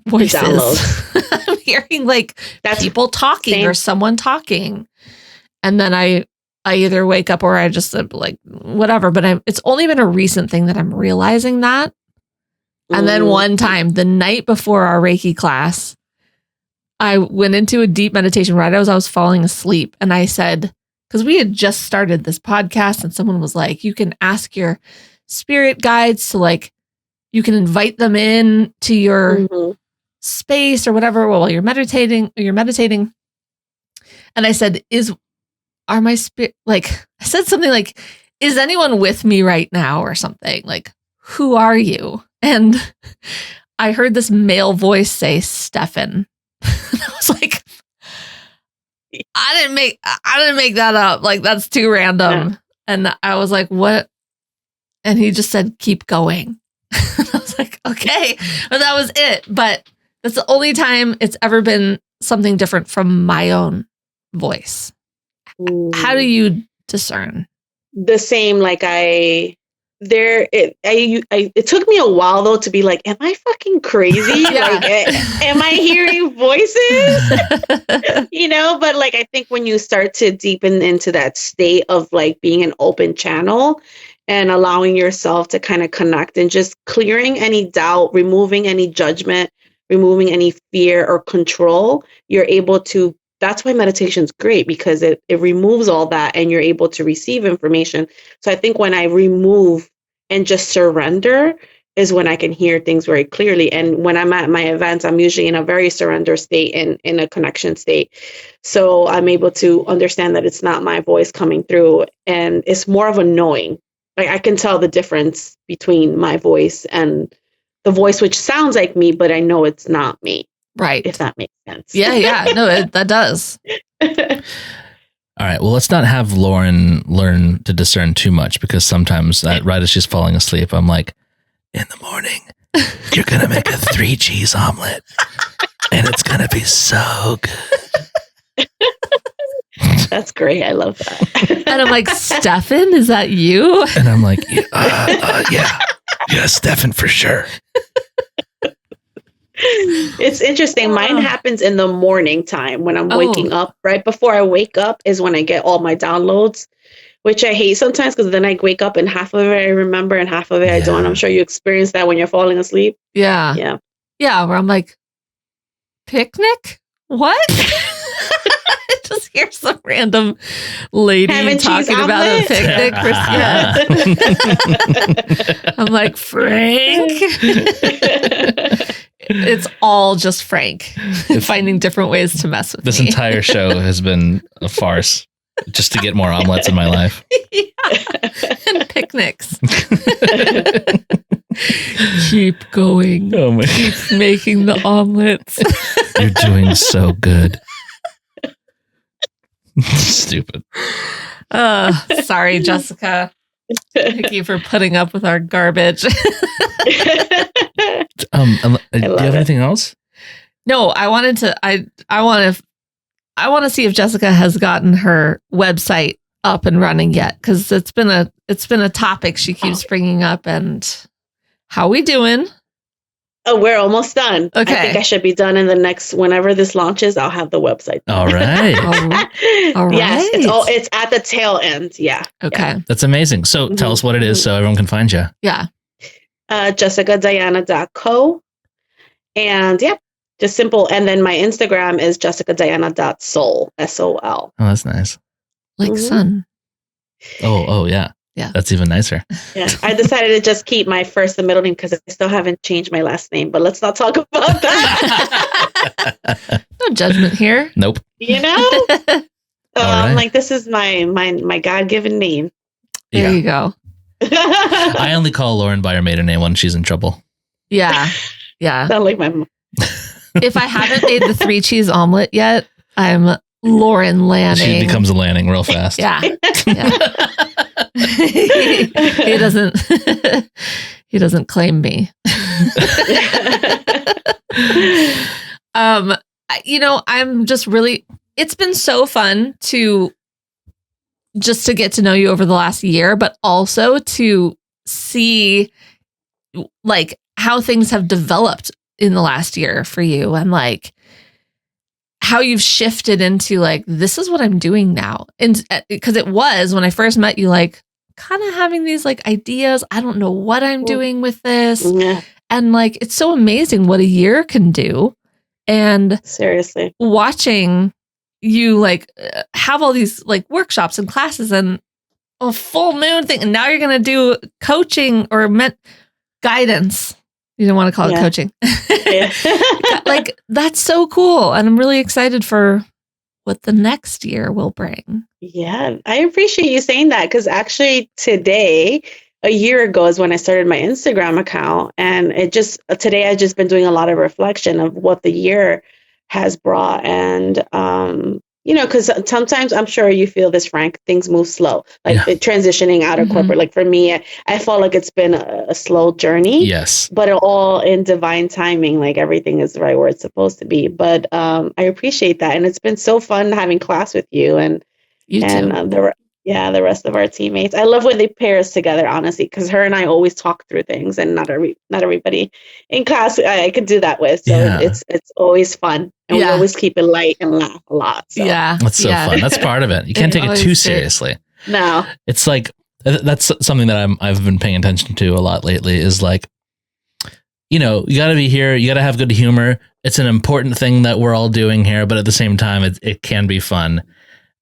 voices. I'm hearing like people talking or someone talking. And then I either wake up or I just like whatever. But it's only been a recent thing that I'm realizing that. And then one time, the night before our Reiki class, I went into a deep meditation right as I was falling asleep. And I said, because we had just started this podcast and someone was like, you can ask your spirit guides to like, you can invite them in to your space or whatever while you're meditating. And I said, are my spirit, like, I said something like, is anyone with me right now or something? Like, who are you? And I heard this male voice say, Stefan. And I was like, I didn't make that up. Like, that's too random. Yeah. And I was like, what? And he just said, keep going. And I was like, okay. But that was it. But that's the only time it's ever been something different from my own voice. How do you discern? The same, like it took me a while though to be like, am I fucking crazy? Like, am I hearing voices? But like, I think when you start to deepen into that state of like being an open channel and allowing yourself to kind of connect and just clearing any doubt, removing any judgment, removing any fear or control, you're able to. That's why meditation is great, because it removes all that and you're able to receive information. So I think when I remove and just surrender is when I can hear things very clearly. And when I'm at my events, I'm usually in a very surrender state and in a connection state. So I'm able to understand that it's not my voice coming through, and it's more of a knowing. Like I can tell the difference between my voice and the voice which sounds like me, but I know it's not me. Right. If that makes sense. Yeah. No, that does. All right. Well, let's not have Lauren learn to discern too much, because sometimes right as she's falling asleep, I'm like, in the morning, you're going to make a 3 cheese omelet and it's going to be so good. That's great. I love that. And I'm like, Stefan, is that you? And I'm like, yeah, Stefan for sure. It's interesting. Mine happens in the morning time when I'm waking up. Right before I wake up is when I get all my downloads, which I hate sometimes because then I wake up and half of it I remember and half of it I don't. I'm sure you experience that when you're falling asleep. Yeah. Yeah. Yeah. Where I'm like, picnic? What? I just hear some random lady talking about a picnic. I'm like, Frank? It's all just Frank finding different ways to mess with this me. This entire show has been a farce just to get more omelets in my life. And picnics. Keep going. Oh my. Keep making the omelets. You're doing so good. Stupid. Sorry, Jessica. Thank you for putting up with our garbage. Do you have anything else? No, I wanted to. I want to see if Jessica has gotten her website up and running yet, because it's been a topic she keeps bringing up. And how we doing? Oh, we're almost done. Okay. I think I should be done in the next, whenever this launches, I'll have the website done. All right. All right. Yes, it's at the tail end. Yeah. Okay. Yeah. That's amazing. So tell us what it is so everyone can find you. Yeah. JessicaDiana.co. And yeah, just simple. And then my Instagram is jessicadiana.soul, SOL. Oh, that's nice. Like sun. Oh, yeah. Yeah. That's even nicer. Yeah. I decided to just keep my first and middle name because I still haven't changed my last name, but let's not talk about that. No judgment here. Nope. You know? Right. I'm like, this is my God-given name. There you go. I only call Lauren by her maiden name when she's in trouble. Yeah. Yeah. Sound like my mom. If I haven't made the 3-cheese omelet yet, I'm Lauren Lanning. She becomes a Lanning real fast. Yeah. He doesn't claim me. I'm just really, it's been so fun to get to know you over the last year, but also to see like how things have developed in the last year for you, and like how you've shifted into like, this is what I'm doing now. And because it was when I first met you, like kind of having these like ideas, I don't know what I'm doing with this. Yeah. And like, it's so amazing what a year can do. And seriously, watching you like have all these like workshops and classes and a full moon thing. And now you're going to do coaching or guidance. You don't want to call it coaching. Like, that's so cool. And I'm really excited for what the next year will bring. Yeah, I appreciate you saying that, because actually today, a year ago, is when I started my Instagram account. And today I've just been doing a lot of reflection of what the year has brought. And, because sometimes I'm sure you feel this, Frank, things move slow, like transitioning out of corporate. Like for me, I felt like it's been a slow journey. Yes. But all in divine timing, like everything is right where it's supposed to be. But I appreciate that. And it's been so fun having class with you and the rest of our teammates. I love when they pair us together, honestly, because her and I always talk through things, and not everybody in class I could do that with. So it's always fun, and we always keep it light and laugh a lot. So. Yeah, that's so fun. That's part of it. You can't take it too seriously. No, it's like that's something that I've been paying attention to a lot lately. Is like, you got to be here. You got to have good humor. It's an important thing that we're all doing here, but at the same time, it can be fun.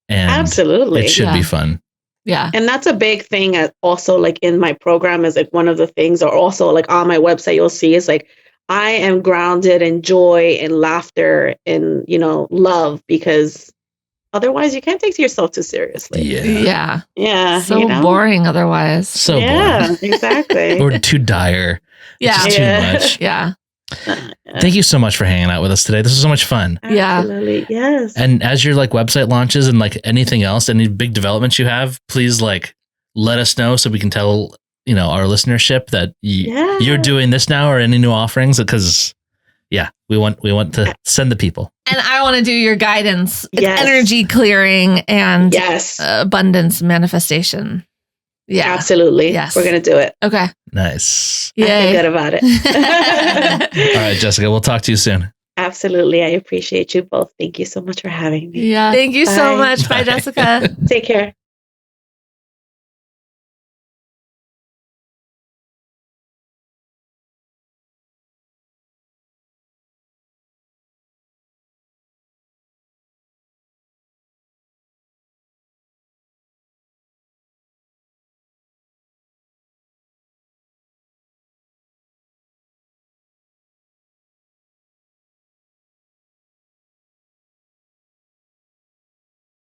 And absolutely, it should be fun. Yeah. And that's a big thing also, like in my program, is like one of the things, or also like on my website, you'll see is like, I am grounded in joy and laughter and, love, because otherwise you can't take yourself too seriously. Yeah. Yeah. So boring otherwise. So boring. Yeah, exactly. Or too dire. Yeah. It's just too much. Yeah. Thank you so much for hanging out with us today. This was so much fun. Absolutely. Yes. And as your like website launches and like anything else, any big developments you have, please like let us know so we can tell, our listenership that you're doing this now, or any new offerings, because we want to send the people. And I want to do your guidance, energy clearing and abundance manifestation. Yeah, absolutely. Yes. We're going to do it. Okay. Nice. Yeah. I feel good about it. All right, Jessica, we'll talk to you soon. Absolutely. I appreciate you both. Thank you so much for having me. Yeah. Thank you so much. Bye, Jessica. Take care.